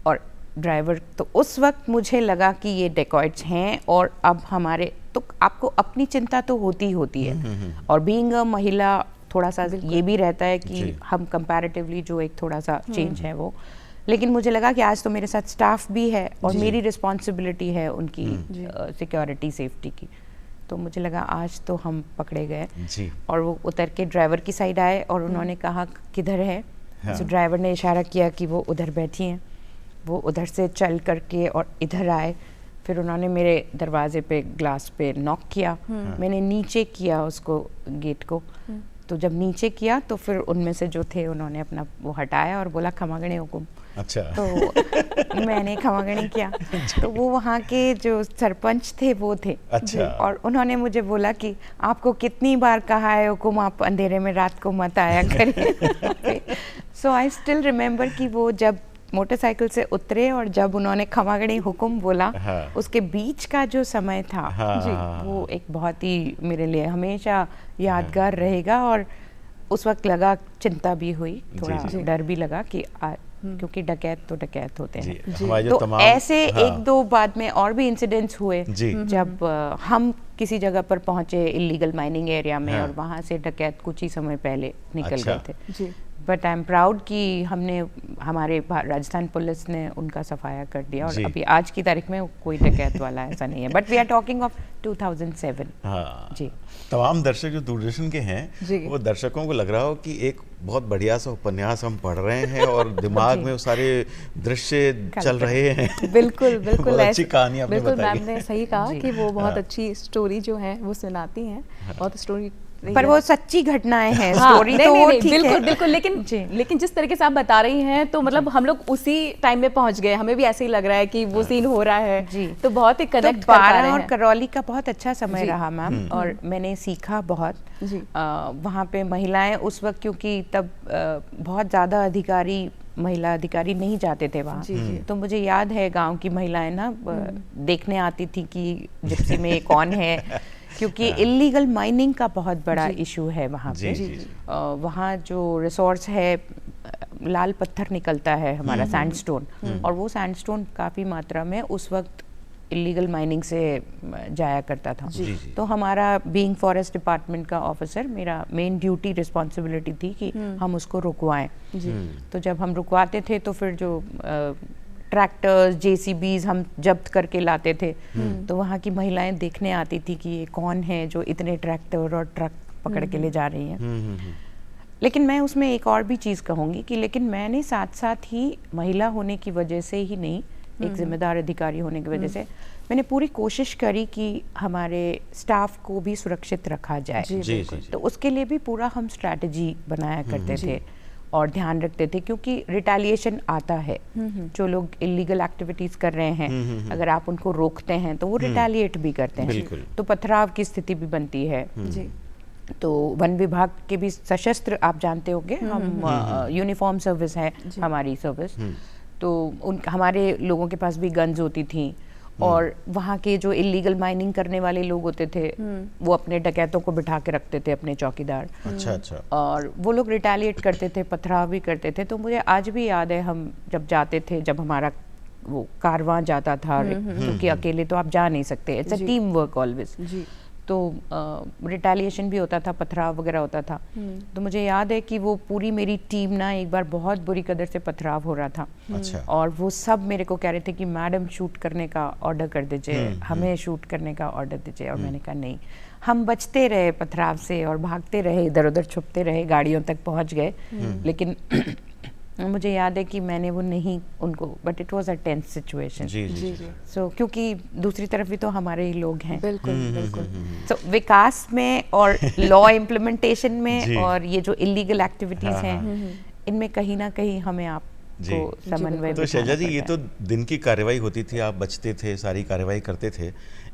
और ड्राइवर, तो उस वक्त मुझे लगा कि ये डेकॉइट्स हैं और अब हमारे, तो आपको अपनी चिंता तो होती है। और बीइंग अ महिला थोड़ा सा ये भी रहता है कि हम कंपैरेटिवली जो एक थोड़ा सा चेंज है वो, लेकिन मुझे लगा कि आज तो मेरे साथ स्टाफ भी है और मेरी रिस्पॉन्सिबिलिटी है उनकी सिक्योरिटी सेफ्टी की। तो मुझे लगा आज तो हम पकड़े गए। जी। और वो उतर के ड्राइवर की साइड आए और उन्होंने कहा किधर है। हाँ। तो ड्राइवर ने इशारा किया कि वो उधर बैठी हैं। वो उधर से चल करके और इधर आए। फिर उन्होंने मेरे दरवाजे पे ग्लास पे नॉक किया। मैंने नीचे किया उसको, गेट को। तो जब नीचे किया तो फिर उनमें से जो थे उन्होंने अपना वो हटाया और बोला खमागणे हुकुम। अच्छा। तो मैंने खमागणी किया। तो वो वहाँ के जो सरपंच थे वो थे। अच्छा। और उन्होंने मुझे बोला कि आपको कितनी बार कहा है हुकुम, आप अंधेरे में रात को मत आया करिए। सो आई स्टिल रिमेम्बर कि वो जब मोटरसाइकिल से उतरे और जब उन्होंने खमागणी हुकुम बोला, हाँ। उसके बीच का जो समय था, हाँ। वो एक बहुत ही मेरे लिए हमेशा यादगार रहेगा। और उस वक्त लगा, चिंता भी हुई, थोड़ा डर भी लगा कि क्योंकि डकैत तो डकैत होते हैं। हमारे जो तो तमाम ऐसे 1-2 बाद में और भी इंसिडेंट्स हुए जब हम किसी जगह पर पहुंचे इलीगल माइनिंग एरिया में, और वहां से डकैत कुछ ही समय पहले निकल गए थे। बट आई एम प्राउड कि हमारे राजस्थान पुलिस ने उनका सफाया कर दिया और अभी आज की तारीख में कोई डकैत वाला ऐसा नहीं है। But we are talking of 2007। हाँ। जी। तमाम दर्शक जो दूरदर्शन के हैं, वो दर्शकों को लग रहा हो कि एक बहुत बढ़िया सा उपन्यास हम पढ़ रहे हैं और दिमाग में वो सारे दृश्य चल रहे हैं। बिल्कुल बिल्कुल। बहुत अच्छी कहानी आपने बताई। बिल्कुल, मैम ने सही कहा कि वो बहुत अच्छी स्टोरी जो है वो सुनाती हैं। बहुत स्टोरी, पर वो सच्ची घटनाएं हैं। हाँ, स्टोरी तो नहीं, ठीक बिल्कुल है। बिल्कुल। लेकिन जिस तरीके से आप बता रही हैं तो मतलब हम लोग उसी टाइम में पहुंच गए। हमें भी ऐसे ही लग रहा है कि वो सीन हो रहा है। जी। तो बहुत ही कनेक्ट तो कर पा रहे हैं। और करौली का बहुत अच्छा समय रहा मैम, और मैंने सीखा बहुत। वहाँ पे महिलाएं उस वक्त, क्योंकि तब बहुत ज़्यादा महिला अधिकारी नहीं जाते थे वहाँ। तो मुझे याद है गांव की महिलाएं ना देखने आती थी कि जिप्सी में कौन है, क्योंकि इलीगल माइनिंग का बहुत बड़ा इशू है वहाँ पे। वहाँ जो रिसोर्स है, लाल पत्थर निकलता है हमारा, सैंडस्टोन, और वो सैंडस्टोन काफ़ी मात्रा में उस वक्त इलीगल माइनिंग से जाया करता था। तो हमारा बीइंग फॉरेस्ट डिपार्टमेंट का ऑफिसर, मेरा मेन ड्यूटी रिस्पॉन्सिबिलिटी थी कि हम उसको रुकवाएं। तो जब हम रुकवाते थे तो फिर जो ट्रैक्टर्स, जेसीबीज हम जब्त करके लाते थे, तो वहाँ की महिलाएं देखने आती थी कि ये कौन है जो इतने ट्रैक्टर और ट्रक पकड़ के ले जा रही हैं। लेकिन मैं उसमें एक और भी चीज़ कहूँगी कि लेकिन मैंने साथ साथ ही महिला होने की वजह से ही नहीं, एक जिम्मेदार अधिकारी होने की वजह से मैंने पूरी कोशिश करी कि हमारे स्टाफ को भी सुरक्षित रखा जाए। तो उसके लिए भी पूरा हम स्ट्रैटेजी बनाया करते थे और ध्यान रखते थे, क्योंकि रिटेलिएशन आता है। जो लोग इलीगल एक्टिविटीज कर रहे हैं, अगर आप उनको रोकते हैं तो वो रिटेलिएट भी करते हैं, तो पथराव की स्थिति भी बनती है। तो वन विभाग के भी सशस्त्र, आप जानते होंगे, हम यूनिफॉर्म सर्विस है हमारी सर्विस, तो हमारे लोगों के पास भी गन्स होती थी। और वहाँ के जो इलीगल माइनिंग करने वाले लोग होते थे, वो अपने डकैतों को बिठा के रखते थे, अपने चौकीदार। अच्छा। और वो लोग रिटेलिएट करते थे, पथराव भी करते थे। तो मुझे आज भी याद है, हम जब जाते थे, जब हमारा वो कारवां जाता था, क्योंकि अकेले तो आप जा नहीं सकते, it's a team work always. तो रिटेलिएशन भी होता था, पथराव वगैरह होता था। तो मुझे याद है कि वो पूरी मेरी टीम ना एक बार बहुत बुरी कदर से पथराव हो रहा था। अच्छा। और वो सब मेरे को कह रहे थे कि मैडम शूट करने का ऑर्डर कर दीजिए, हमें शूट करने का ऑर्डर दीजिए। और मैंने कहा नहीं। हम बचते रहे पथराव से और भागते रहे, इधर उधर छुपते रहे, गाड़ियों तक पहुंच गए। लेकिन मुझे याद है कि मैंने वो नहीं उनको, but it was a tense situation. जी जी जी। सो क्योंकि दूसरी तरफ भी तो हमारे ही लोग हैं। बिल्कुल बिल्कुल। तो विकास में और लॉ इम्प्लीमेंटेशन में जी। और ये जो इलीगल एक्टिविटीज हाँ, हैं, इनमें कहीं ना कहीं हमें जी। आपको समन्वय तो शैलजा बिठाना जी, ये पड़ता तो है। दिन की कार्रवाई होती थी, आप बचते थे, सारी कार्रवाई करते थे।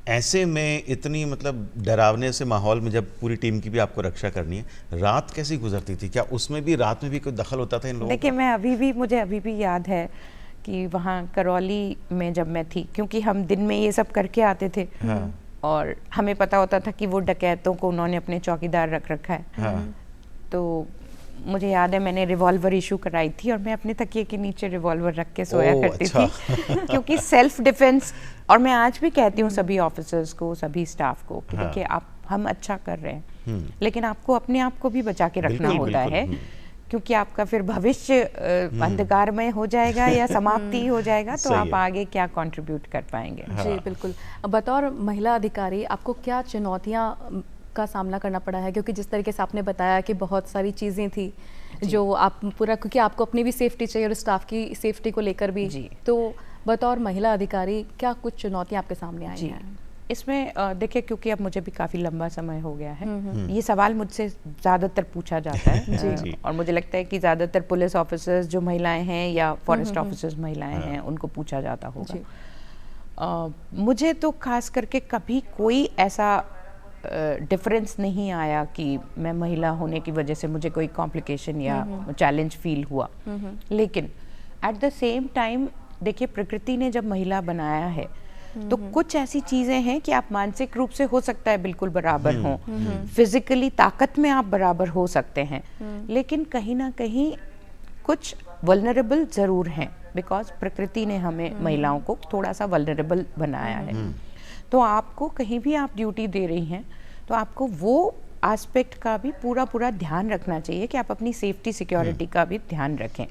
ऐसे में इतनी मतलब डरावने से माहौल में जब पूरी टीम की भी आपको रक्षा करनी है, रात कैसी गुजरती थी? क्या उसमें भी, रात में भी कोई दखल होता था इन लोगों देखिए, का? मैं मुझे अभी भी याद है कि वहाँ करौली में जब मैं थी, क्योंकि हम दिन में ये सब करके आते थे। हाँ। और हमें पता होता था कि वो डकैतों को उन्होंने अपने चौकीदार रख रखा है। हाँ। तो मुझे याद है मैंने रिवॉल्वर इशू कराई थी और मैं अपने तकिए के नीचे रिवॉल्वर रख के सोया ओह, करती अच्छा। थी क्योंकि सेल्फ डिफेंस। और मैं आज भी कहती हूँ सभी ऑफिसर्स को, सभी स्टाफ को कि हाँ। देखिए, हम अच्छा कर रहे हैं, लेकिन आपको अपने आप को भी बचा के रखना बिल्कुल, होता बिल्कुल, है, क्योंकि आपका फिर भविष्य अंधकारमय हो जाएगा या समाप्ति हो जाएगा, तो सही आप है। आगे क्या कंट्रीब्यूट कर पाएंगे। जी बिल्कुल। बतौर महिला अधिकारी आपको क्या चुनौतियाँ का सामना करना पड़ा है? क्योंकि जिस तरीके से आपने बताया कि बहुत सारी चीज़ें थी जो आप पूरा, क्योंकि आपको अपनी भी सेफ्टी चाहिए और स्टाफ की सेफ्टी को लेकर भी। जी। तो बतौर महिला अधिकारी क्या कुछ चुनौतियाँ आपके सामने आई जी। हैं? इसमें देखिए, क्योंकि अब मुझे भी काफ़ी लंबा समय हो गया है, ये सवाल मुझसे ज़्यादातर पूछा जाता है। जी। और मुझे लगता है कि ज़्यादातर पुलिस ऑफिसर्स जो महिलाएं हैं या फॉरेस्ट ऑफिसर्स महिलाएं हैं, उनको पूछा जाता होगा। मुझे तो खास करके कभी कोई ऐसा डिफरेंस नहीं आया कि मैं महिला होने की वजह से मुझे कोई कॉम्प्लिकेशन या चैलेंज फील हुआ। लेकिन एट द सेम टाइम देखिए, प्रकृति ने जब महिला बनाया है तो कुछ ऐसी चीजें हैं कि आप मानसिक रूप से हो सकता है बिल्कुल बराबर हों, फिजिकली ताकत में आप बराबर हो सकते हैं, लेकिन कहीं ना कहीं कुछ वल्नरेबल जरूर हैं, बिकॉज प्रकृति ने हमें महिलाओं को थोड़ा सा वल्नरेबल बनाया है। तो आपको कहीं भी आप ड्यूटी दे रही हैं तो आपको वो एस्पेक्ट का भी पूरा ध्यान रखना चाहिए कि आप अपनी सेफ्टी सिक्योरिटी का भी ध्यान रखें।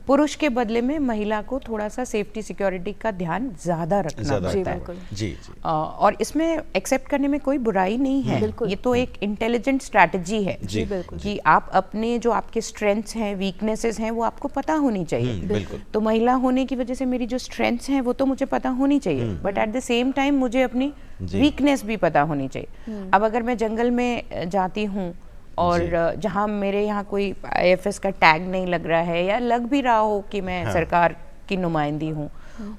पुरुष के बदले में महिला को थोड़ा सा सेफ्टी सिक्योरिटी का ध्यान ज्यादा रखना पड़ता है। जी। और इसमें एक्सेप्ट करने में कोई बुराई नहीं है। ये तो एक इंटेलिजेंट स्ट्रैटेजी है कि आप अपने जो आपके स्ट्रेंथ्स हैं, वीकनेसेस हैं, वो आपको पता होनी चाहिए। बिल्कुल। तो महिला होने की वजह से मेरी जो स्ट्रेंथ्स हैं वो तो मुझे पता होनी चाहिए, but at the same time मुझे अपनी वीकनेस भी पता होनी चाहिए। अब अगर मैं जंगल में जाती हूँ और जहाँ मेरे यहाँ कोई IFS का टैग नहीं लग रहा है, या लग भी रहा हो कि मैं सरकार की नुमाइंदी हूँ,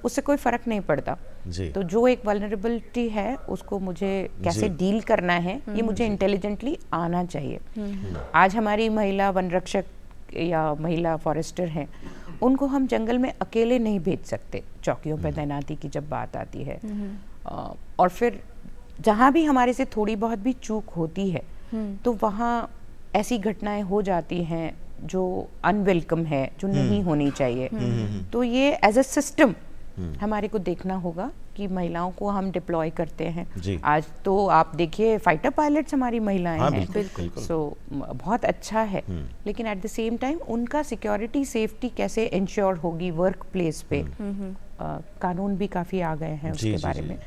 उससे कोई फर्क नहीं पड़ता। तो जो एक वल्नरेबिलिटी है उसको मुझे कैसे डील करना है, ये मुझे इंटेलिजेंटली आना चाहिए। आज हमारी महिला वन रक्षक या महिला फॉरेस्टर हैं, उनको हम जंगल में अकेले नहीं भेज सकते चौकियों पर तैनाती की जब बात आती है। और फिर जहाँ भी हमारे से थोड़ी बहुत भी चूक होती है तो वहाँ ऐसी घटनाएं हो जाती हैं जो अनवेलकम है, जो नहीं होनी चाहिए। तो ये एज अ सिस्टम हमारे को देखना होगा कि महिलाओं को हम डिप्लॉय करते हैं। आज तो आप देखिए फाइटर पायलट्स हमारी महिलाएं हैं, बिल्कुल। सो बहुत अच्छा है, लेकिन एट द सेम टाइम उनका सिक्योरिटी सेफ्टी कैसे इंश्योर होगी वर्क प्लेस पे, कानून भी काफ़ी आ गए हैं उसके बारे में,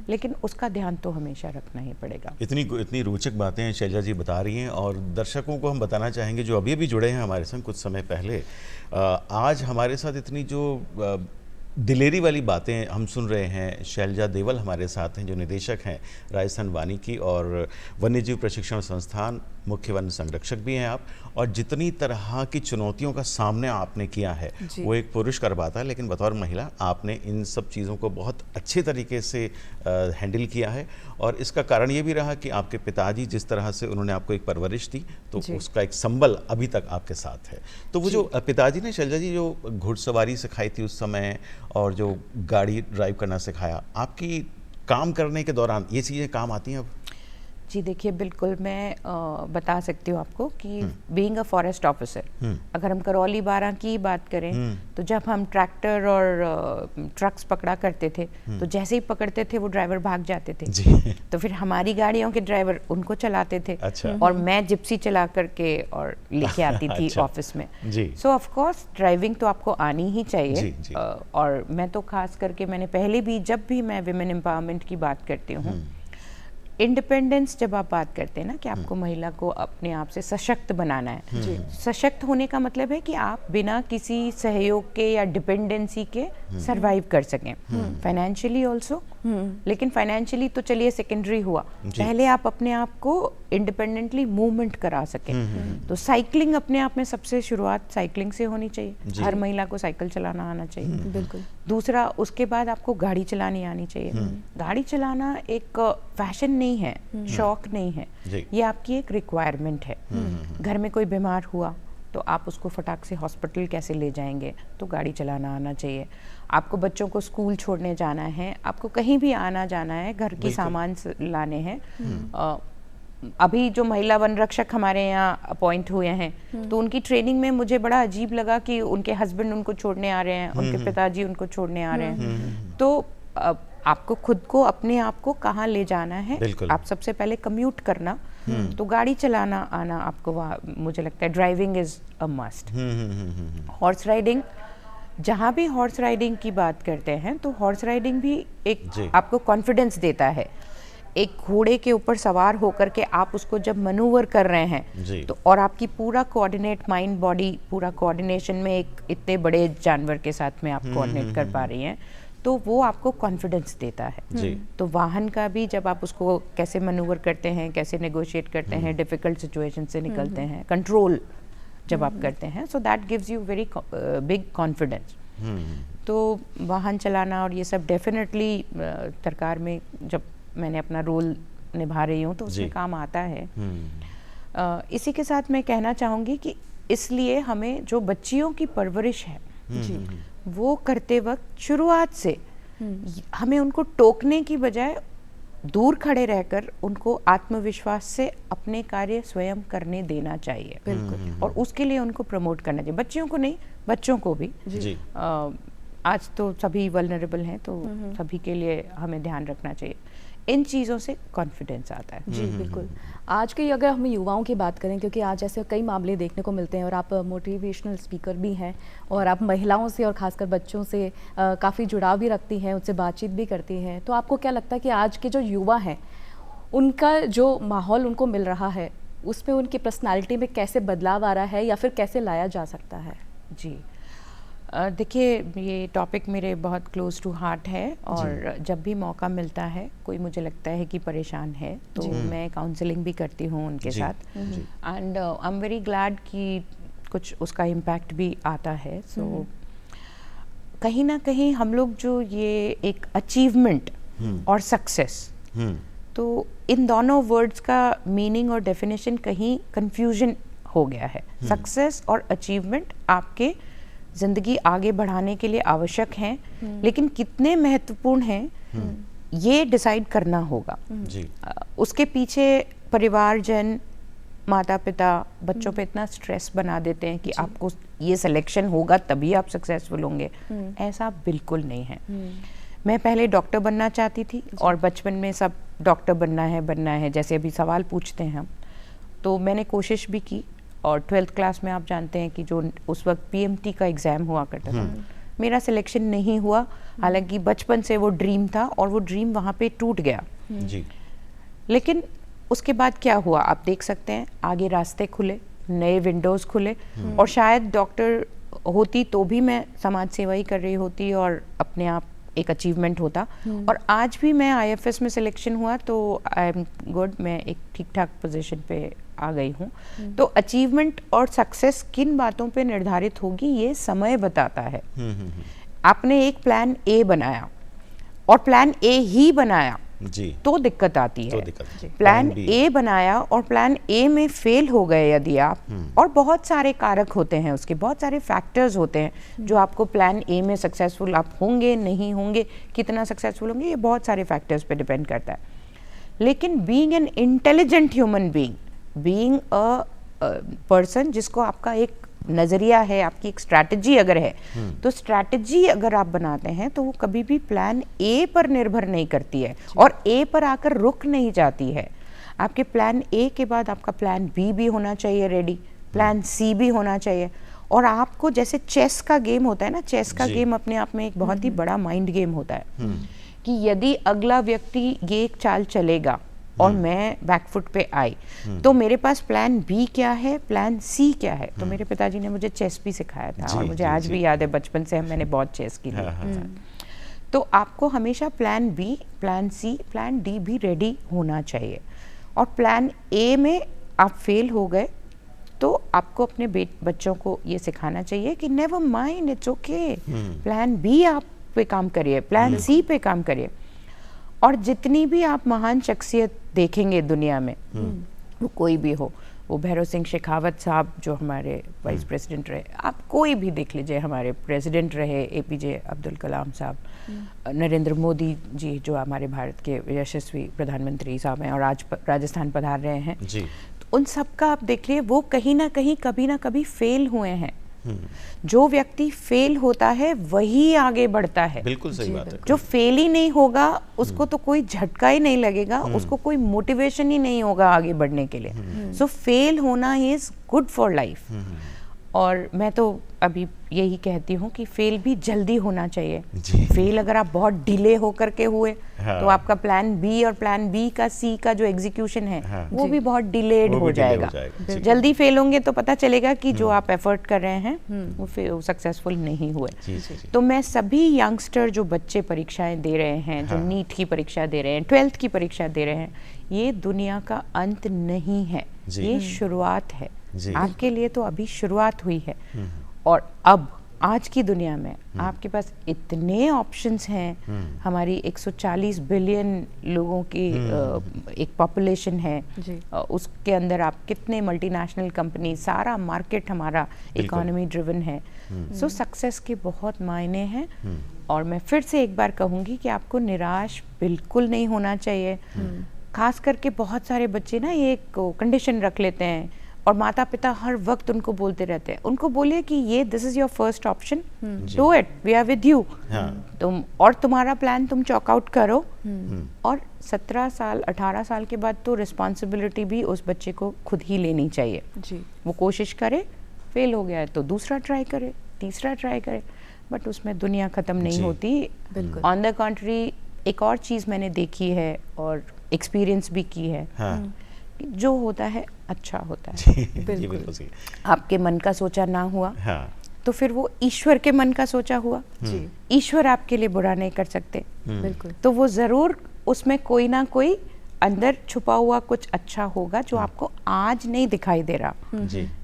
लेकिन उसका ध्यान तो हमेशा रखना ही पड़ेगा। इतनी रोचक बातें शैलजा जी बता रही हैं, और दर्शकों को हम बताना चाहेंगे जो अभी जुड़े हैं हमारे संग कुछ समय पहले, आज हमारे साथ इतनी जो दिलेरी वाली बातें हम सुन रहे हैं। शैलजा देवल हमारे साथ हैं, जो निदेशक हैं राजस्थान वानिकी और वन्यजीव प्रशिक्षण संस्थान, मुख्य वन संरक्षक भी हैं आप, और जितनी तरह की चुनौतियों का सामना आपने किया है वो एक पुरुष कर पाता है, लेकिन बतौर महिला आपने इन सब चीज़ों को बहुत अच्छे तरीके से हैंडल किया है। और इसका कारण ये भी रहा कि आपके पिताजी जिस तरह से उन्होंने आपको एक परवरिश दी, तो उसका एक संबल अभी तक आपके साथ है। तो वो जो पिताजी ने शैलजा जी जो घुड़सवारी सिखाई थी उस समय, और जो गाड़ी ड्राइव करना सिखाया, आपकी काम करने के दौरान ये चीज़ें काम आती हैं अब? जी देखिए, बिल्कुल मैं बता सकती हूँ आपको कि बीइंग अ फॉरेस्ट ऑफिसर, अगर हम करौली 12 की बात करें तो जब हम ट्रैक्टर और ट्रक्स पकड़ा करते थे तो जैसे ही पकड़ते थे वो ड्राइवर भाग जाते थे जी। तो फिर हमारी गाड़ियों के ड्राइवर उनको चलाते थे। अच्छा। और मैं जिप्सी चला करके और लेके आती थी अच्छा। ऑफिस में। जी। सो ऑफ कोर्स ड्राइविंग तो आपको आनी ही चाहिए। जी, जी। और मैं तो खास करके मैंने पहले भी, जब भी मैं विमेन एम्पावरमेंट की बात करती हूँ, इंडिपेंडेंस जब आप बात करते हैं ना कि आपको महिला को अपने आप से सशक्त बनाना है, सशक्त होने का मतलब है कि आप बिना किसी सहयोग के या डिपेंडेंसी के सरवाइव कर सकें, फाइनेंशियली ऑल्सो। लेकिन फाइनेंशियली तो चलिए सेकेंडरी हुआ, पहले आप अपने आप को इंडिपेंडेंटली मूवमेंट करा सकें। तो साइकिलिंग अपने आप में सबसे शुरुआत साइकिलिंग से होनी चाहिए। हर महिला को साइकिल चलाना आना चाहिए। बिल्कुल। दूसरा, उसके बाद आपको गाड़ी चलानी आनी चाहिए। गाड़ी चलाना एक फैशन नहीं है, शौक नहीं है, ये आपकी एक रिक्वायरमेंट है। घर में कोई बीमार हुआ तो आप उसको फटाक से हॉस्पिटल कैसे ले जाएंगे, तो गाड़ी चलाना आना चाहिए। आपको बच्चों को स्कूल छोड़ने जाना है, आपको कहीं भी आना जाना है, घर के सामान लाने हैं। अभी जो महिला वन रक्षक हमारे यहाँ अपॉइंट हुए हैं तो उनकी ट्रेनिंग में मुझे बड़ा अजीब लगा कि उनके हस्बैंड उनको छोड़ने आ रहे हैं, उनके पिताजी उनको छोड़ने आ रहे हैं। तो आपको खुद को, अपने आप को कहाँ ले जाना है, आप सबसे पहले कम्यूट करना, तो गाड़ी चलाना आना आपको, मुझे लगता है driving is a must. Horse riding, जहाँ भी हॉर्स राइडिंग की बात करते हैं तो हॉर्स राइडिंग भी एक आपको कॉन्फिडेंस देता है। एक घोड़े के ऊपर सवार होकर के आप उसको जब मनूवर कर रहे हैं तो, और आपकी पूरा कोऑर्डिनेट, माइंड बॉडी पूरा कोऑर्डिनेशन में एक इतने बड़े जानवर के साथ में आप कोऑर्डिनेट कर पा रही हैं, तो वो आपको कॉन्फिडेंस देता है। तो वाहन का भी जब आप उसको कैसे मनूवर करते हैं, कैसे नेगोशिएट करते हैं, डिफिकल्ट सिचुएशन से निकलते हैं, कंट्रोल जब आप करते हैं, so that gives you very big confidence. तो वाहन चलाना और ये सब डेफिनेटली सरकार में जब मैंने अपना रोल निभा रही हूँ तो उसमें काम आता है। इसी के साथ मैं कहना चाहूँगी कि इसलिए हमें जो बच्चियों की परवरिश है वो करते वक्त शुरुआत से हमें उनको टोकने की बजाय दूर खड़े रहकर उनको आत्मविश्वास से अपने कार्य स्वयं करने देना चाहिए। बिल्कुल। और उसके लिए उनको प्रमोट करना चाहिए, बच्चियों को नहीं, बच्चों को भी। आज तो सभी वल्नरेबल हैं तो सभी के लिए हमें ध्यान रखना चाहिए। इन चीज़ों से कॉन्फिडेंस आता है। जी बिल्कुल। आज के अगर हम युवाओं की बात करें, क्योंकि आज ऐसे कई मामले देखने को मिलते हैं और आप मोटिवेशनल स्पीकर भी हैं और आप महिलाओं से और ख़ासकर बच्चों से काफ़ी जुड़ाव भी रखती हैं, उनसे बातचीत भी करती हैं, तो आपको क्या लगता है कि आज के जो युवा हैं उनका जो माहौल उनको मिल रहा है उसमें उनकी पर्सनालिटी में कैसे बदलाव आ रहा है या फिर कैसे लाया जा सकता है? जी देखिए, ये टॉपिक मेरे बहुत क्लोज टू हार्ट है और जब भी मौका मिलता है, कोई मुझे लगता है कि परेशान है तो मैं काउंसलिंग भी करती हूँ उनके साथ। And I am very glad कि कुछ उसका इम्पैक्ट भी आता है। सो कहीं ना कहीं हम लोग जो ये एक अचीवमेंट और सक्सेस, तो इन दोनों वर्ड्स का मीनिंग और डेफिनेशन कहीं कंफ्यूजन हो गया है। सक्सेस और अचीवमेंट आपके जिंदगी आगे बढ़ाने के लिए आवश्यक हैं, लेकिन कितने महत्वपूर्ण हैं ये डिसाइड करना होगा। उसके पीछे परिवारजन, माता पिता बच्चों पे इतना स्ट्रेस बना देते हैं कि आपको ये सिलेक्शन होगा तभी आप सक्सेसफुल होंगे, ऐसा बिल्कुल नहीं है। मैं पहले डॉक्टर बनना चाहती थी और बचपन में सब डॉक्टर बनना है, जैसे अभी सवाल पूछते हैं हम, तो मैंने कोशिश भी की और 12th क्लास में आप जानते हैं कि जो उस वक्त PMT का एग्ज़ाम हुआ करता था, मेरा सिलेक्शन नहीं हुआ। हालांकि बचपन से वो ड्रीम था और वो ड्रीम वहाँ पे टूट गया। लेकिन उसके बाद क्या हुआ आप देख सकते हैं, आगे रास्ते खुले, नए विंडोज़ खुले और शायद डॉक्टर होती तो भी मैं समाज सेवा ही कर रही होती और अपने आप एक अचीवमेंट होता। और आज भी मैं IFS में सिलेक्शन हुआ तो आई एम गुड, मैं एक ठीक ठाक पोजीशन पे आ गई हूँ। तो अचीवमेंट और सक्सेस किन बातों पे निर्धारित होगी ये समय बताता है। आपने एक प्लान A बनाया और प्लान A ही बनाया तो दिक्कत आती है। प्लान A बनाया और प्लान A में फेल हो गए यदि आप, और बहुत सारे कारक होते हैं उसके, बहुत सारे फैक्टर्स होते हैं जो आपको प्लान A में सक्सेसफुल आप होंगे नहीं होंगे, कितना सक्सेसफुल होंगे, ये बहुत सारे फैक्टर्स पे डिपेंड करता है। लेकिन being an intelligent human being, being a person जिसको आपका एक नज़रिया है, आपकी एक स्ट्रैटेजी अगर है, तो स्ट्रैटेजी अगर आप बनाते हैं तो वो कभी भी प्लान ए पर निर्भर नहीं करती है और ए पर आकर रुक नहीं जाती है। आपके प्लान ए के बाद आपका प्लान बी भी होना चाहिए रेडी, प्लान सी भी होना चाहिए। और आपको जैसे चेस का गेम होता है ना, चेस का गेम अपने आप में एक बहुत ही बड़ा माइंड गेम होता है कि यदि अगला व्यक्ति ये एक चाल चलेगा और मैं बैकफुट पे आई तो मेरे पास प्लान बी क्या है, प्लान सी क्या है। तो मेरे पिताजी ने मुझे चेस भी सिखाया था और मुझे आज भी याद है, बचपन से मैंने बहुत चेस की थी। तो आपको हमेशा plan B, plan C, plan D भी रेडी होना चाहिए। और प्लान ए में आप फेल हो गए तो आपको अपने बच्चों को ये सिखाना चाहिए कि never mind, it's okay, plan B आप पे काम करिए, प्लान सी पे काम करिए। और जितनी भी आप महान शख्सियत देखेंगे दुनिया में, वो कोई भी हो, वो भैरव सिंह शेखावत साहब जो हमारे वाइस प्रेसिडेंट रहे, आप कोई भी देख लीजिए, हमारे प्रेसिडेंट रहे APJ अब्दुल कलाम साहब, नरेंद्र मोदी जी जो हमारे भारत के यशस्वी प्रधानमंत्री साहब हैं और आज राजस्थान पधार रहे हैं जी। तो उन सब का आप देख लिए, वो कहीं ना कहीं कभी ना कभी फेल हुए हैं। जो व्यक्ति फेल होता है वही आगे बढ़ता है। बिल्कुल सही बात है। जो फेल ही नहीं होगा उसको तो कोई झटका ही नहीं लगेगा, उसको कोई मोटिवेशन ही नहीं होगा आगे बढ़ने के लिए। सो फेल होना इज गुड फॉर लाइफ। और मैं तो अभी यही कहती हूँ कि फेल भी जल्दी होना चाहिए। फेल अगर आप बहुत डिले होकर के हुए तो आपका प्लान बी और प्लान बी का सी का जो एग्जीक्यूशन है वो भी बहुत डिलेड हो जाएगा। जल्दी फेल होंगे तो पता चलेगा कि जो आप एफर्ट कर रहे हैं वो सक्सेसफुल नहीं हुए। तो मैं सभी यंगस्टर जो बच्चे परीक्षाएं दे रहे हैं, जो नीट की परीक्षा दे रहे हैं, 12th की परीक्षा दे रहे हैं, ये दुनिया का अंत नहीं है, ये शुरुआत है। आपके लिए तो अभी शुरुआत हुई है। और अब आज की दुनिया में आपके पास इतने ऑप्शंस हैं। हमारी 140 बिलियन लोगों की एक पॉपुलेशन है, उसके अंदर आप कितने मल्टीनेशनल कंपनी, सारा मार्केट हमारा इकोनॉमी ड्रिवन है। सो सक्सेस के बहुत मायने हैं। और मैं फिर से एक बार कहूँगी कि आपको निराश बिल्कुल नहीं होना चाहिए। खास करके बहुत सारे बच्चे ना ये कंडीशन रख लेते हैं और माता पिता हर वक्त उनको बोलते रहते हैं। उनको बोलिए कि ये this is your first option, do it, we are with you. तुम और तुम्हारा प्लान तुम चॉक आउट करो। और 17 साल 18 साल के बाद तो रिस्पॉन्सिबिलिटी भी उस बच्चे को खुद ही लेनी चाहिए जी। वो कोशिश करे, फेल हो गया है तो दूसरा ट्राई करे, तीसरा ट्राई करे, बट उसमें दुनिया ख़त्म नहीं होती। ऑन द कॉन्ट्री एक और चीज़ मैंने देखी है और एक्सपीरियंस भी की है, जो होता है अच्छा होता है। बिल्कुल। आपके मन का सोचा ना हुआ तो फिर वो ईश्वर के मन का सोचा हुआ। ईश्वर आपके लिए बुरा नहीं कर सकते। बिल्कुल। तो वो जरूर उसमें कोई ना कोई अंदर छुपा हुआ कुछ अच्छा होगा जो आपको आज नहीं दिखाई दे रहा,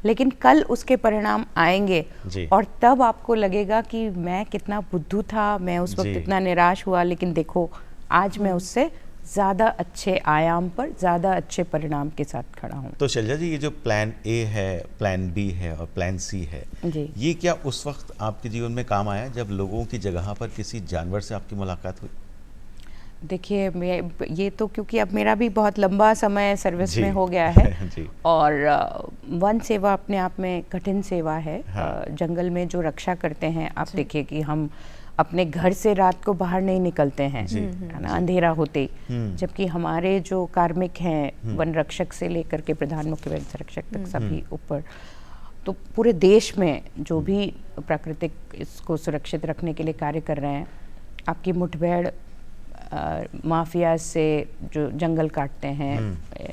लेकिन कल उसके परिणाम आएंगे और तब आपको लगेगा कि मैं कितना बुद्धू था, मैं उस वक्त कितना निराश हुआ, लेकिन देखो आज मैं उससे ज़्यादा अच्छे आयाम पर ज़्यादा अच्छे परिणाम के साथ खड़ा हूँ। तो शैलजा जी, ये जो प्लान ए है, प्लान बी है और प्लान सी है, ये क्या उस वक्त आपके जीवन में काम आया जब लोगों की जगह पर किसी जानवर से आपकी मुलाकात हुई? देखिए, मैं ये तो क्योंकि अब मेरा भी बहुत लंबा समय सर्विस में हो गया है और वन सेवा अपने आप में कठिन सेवा है। जंगल में जो रक्षा करते हैं, आप देखिए कि हम अपने घर से रात को बाहर नहीं निकलते हैं, है ना, अंधेरा होते, जबकि हमारे जो कार्मिक हैं वन रक्षक से लेकर के प्रधान मुख्य वन संरक्षक तक सभी ऊपर, तो पूरे देश में जो भी प्राकृतिक इसको सुरक्षित रखने के लिए कार्य कर रहे हैं, आपकी मुठभेड़ माफिया से जो जंगल काटते हैं,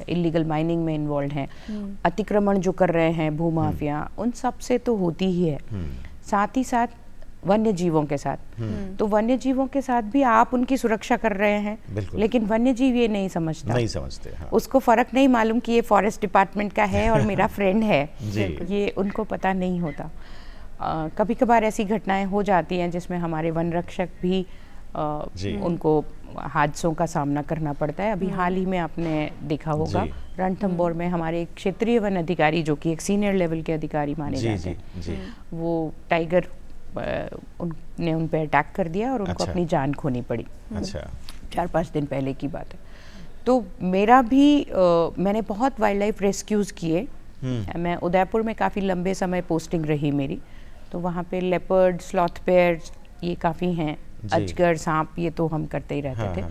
इलीगल माइनिंग में इन्वॉल्व हैं, अतिक्रमण जो कर रहे हैं भू माफिया, उन सब से तो होती ही है। साथ ही साथ वन्य जीवों के साथ, तो वन्य जीवों के साथ भी आप उनकी सुरक्षा कर रहे हैं, लेकिन वन्य जीव ये नहीं समझते। उसको फर्क नहीं मालूम कि ये फॉरेस्ट डिपार्टमेंट का है और मेरा फ्रेंड है, ये उनको पता नहीं होता। कभी कभार ऐसी घटनाएं हो जाती हैं जिसमें हमारे वन रक्षक भी उनको हादसों का सामना करना पड़ता है। अभी हाल ही में आपने देखा होगा रणथंभौर में हमारे एक क्षेत्रीय वन अधिकारी जो कि एक सीनियर लेवल के अधिकारी माने जाते हैं, वो टाइगर उनने उन पे अटैक कर दिया और उनको अपनी जान खोनी पड़ी। 4-5 दिन पहले की बात है। तो मेरा भी मैंने बहुत वाइल्ड लाइफ रेस्क्यूज किए। मैं उदयपुर में काफ़ी लंबे समय पोस्टिंग रही मेरी, तो वहाँ पे लेपर्ड, स्लॉथ बेयर ये काफ़ी हैं, अजगर, सांप, ये तो हम करते ही रहते थे।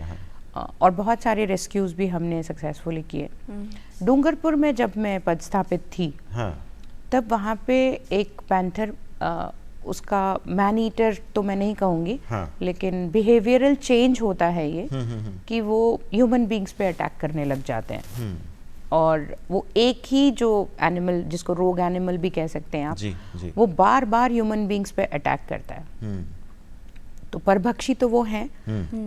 और बहुत सारे रेस्क्यूज भी हमने सक्सेसफुली किए। डूंगरपुर में जब मैं पदस्थापित थी, तब वहाँ पे एक पैंथर, उसका मैन ईटर तो मैं नहीं कहूँगी, लेकिन बिहेवियरल चेंज होता है ये कि वो ह्यूमन बींग्स पे अटैक करने लग जाते हैं। और वो एक ही जो एनिमल, जिसको रोग एनिमल भी कह सकते हैं आप, वो बार बार ह्यूमन बींग्स पे अटैक करता है। तो परभक्षी तो वो हैं,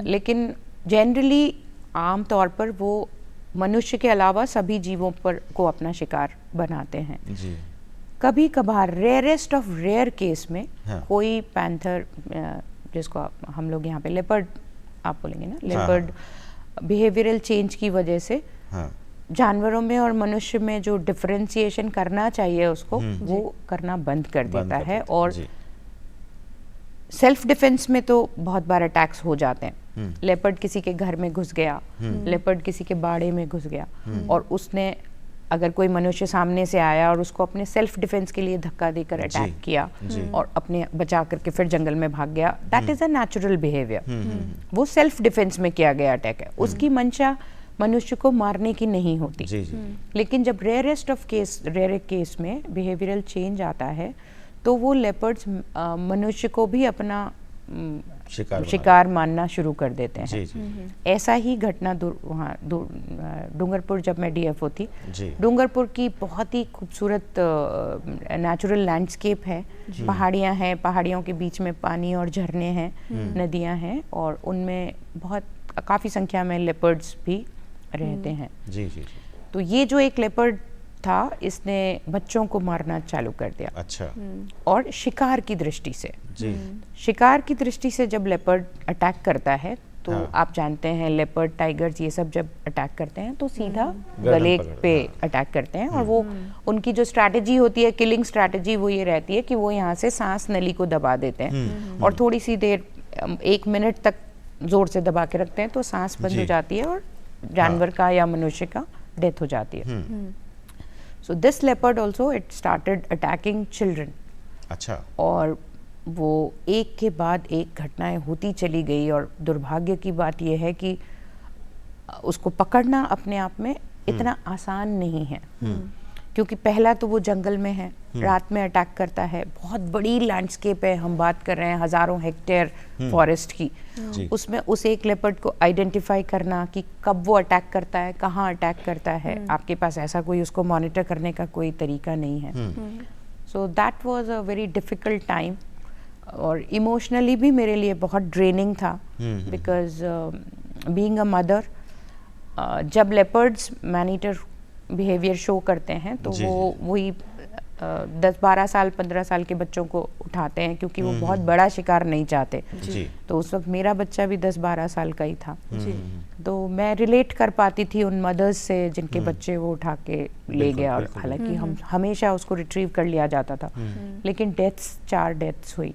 लेकिन जनरली आम तौर पर वो मनुष्य के अलावा सभी जीवों पर को अपना शिकार बनाते हैं। कभी कभार रेयरेस्ट ऑफ रेयर केस में कोई पैंथर, जिसको हम लोग यहाँ पे लेपर्ड आप बोलेंगे ना, लेपर्ड बिहेवियरल चेंज की वजह से जानवरों में और मनुष्य में जो डिफरेंशिएशन करना चाहिए उसको वो करना बंद कर देता है। और सेल्फ डिफेंस में तो बहुत बार अटैक्स हो जाते हैं। लेपर्ड किसी के घर में घुस गया, लेपर्ड किसी के बाड़े में घुस गया, और उसने अगर कोई मनुष्य सामने से आया और उसको अपने सेल्फ डिफेंस के लिए धक्का देकर अटैक किया और अपने बचा करके फिर जंगल में भाग गया, that is a natural behaviour. वो सेल्फ डिफेंस में किया गया अटैक है, उसकी मंशा मनुष्य को मारने की नहीं होती। लेकिन जब रेयर केस में बिहेवियरल चेंज आता है, तो वो लेपर्ड्स मनुष्य को भी अपना शिकार मानना शुरू कर देते हैं। ऐसा ही घटना वहाँ डूंगरपुर, जब मैं डीएफओ थी, डूंगरपुर की बहुत ही खूबसूरत नेचुरल लैंडस्केप है, पहाड़ियाँ हैं, पहाड़ियों के बीच में पानी और झरने हैं, नदियाँ हैं, और उनमें काफ़ी संख्या में लेपर्ड्स भी रहते हैं। तो ये जो एक लेपर्ड था, इसने बच्चों को मारना चालू कर दिया। अच्छा। और शिकार की दृष्टि से, शिकार की दृष्टि से जब लेपर्ड अटैक करता है, तो आप जानते हैं लेपर्ड, टाइगर्स, ये सब जब अटैक करते हैं तो सीधा गले पे अटैक करते हैं। और वो उनकी जो स्ट्रैटेजी होती है, किलिंग स्ट्रैटेजी, वो ये रहती है कि वो यहाँ से सांस नली को दबा देते हैं और थोड़ी सी देर, 1 मिनट तक जोर से दबा के रखते हैं, तो सांस बंद हो जाती है और जानवर का या मनुष्य का डेथ हो जाती है। So this leopard also, it started attacking children. अच्छा। और वो एक के बाद एक घटनाएं होती चली गई, और दुर्भाग्य की बात यह है कि उसको पकड़ना अपने आप में इतना आसान नहीं है, क्योंकि पहला तो वो जंगल में है, रात में अटैक करता है, बहुत बड़ी लैंडस्केप है, हम बात कर रहे हैं हजारों हेक्टेयर फॉरेस्ट की, उसमें उस एक लेपर्ड को आइडेंटिफाई करना कि कब वो अटैक करता है, कहाँ अटैक करता है, आपके पास ऐसा कोई उसको मॉनिटर करने का कोई तरीका नहीं है। So that was a very difficult time, और इमोशनली भी मेरे लिए बहुत ड्रेनिंग था, बिकॉज बीइंग अ मदर, जब leopards man eater behaviour show करते हैं तो वो वही 10-12 साल 15 साल के बच्चों को उठाते हैं, क्योंकि वो बहुत बड़ा शिकार नहीं चाहते। तो उस वक्त मेरा बच्चा भी 10-12 साल का ही था, तो मैं रिलेट कर पाती थी उन मदर्स से जिनके बच्चे वो उठा के ले गया। और हालांकि हम हमेशा उसको रिट्रीव कर लिया जाता था, लेकिन 4 डेथ्स हुई,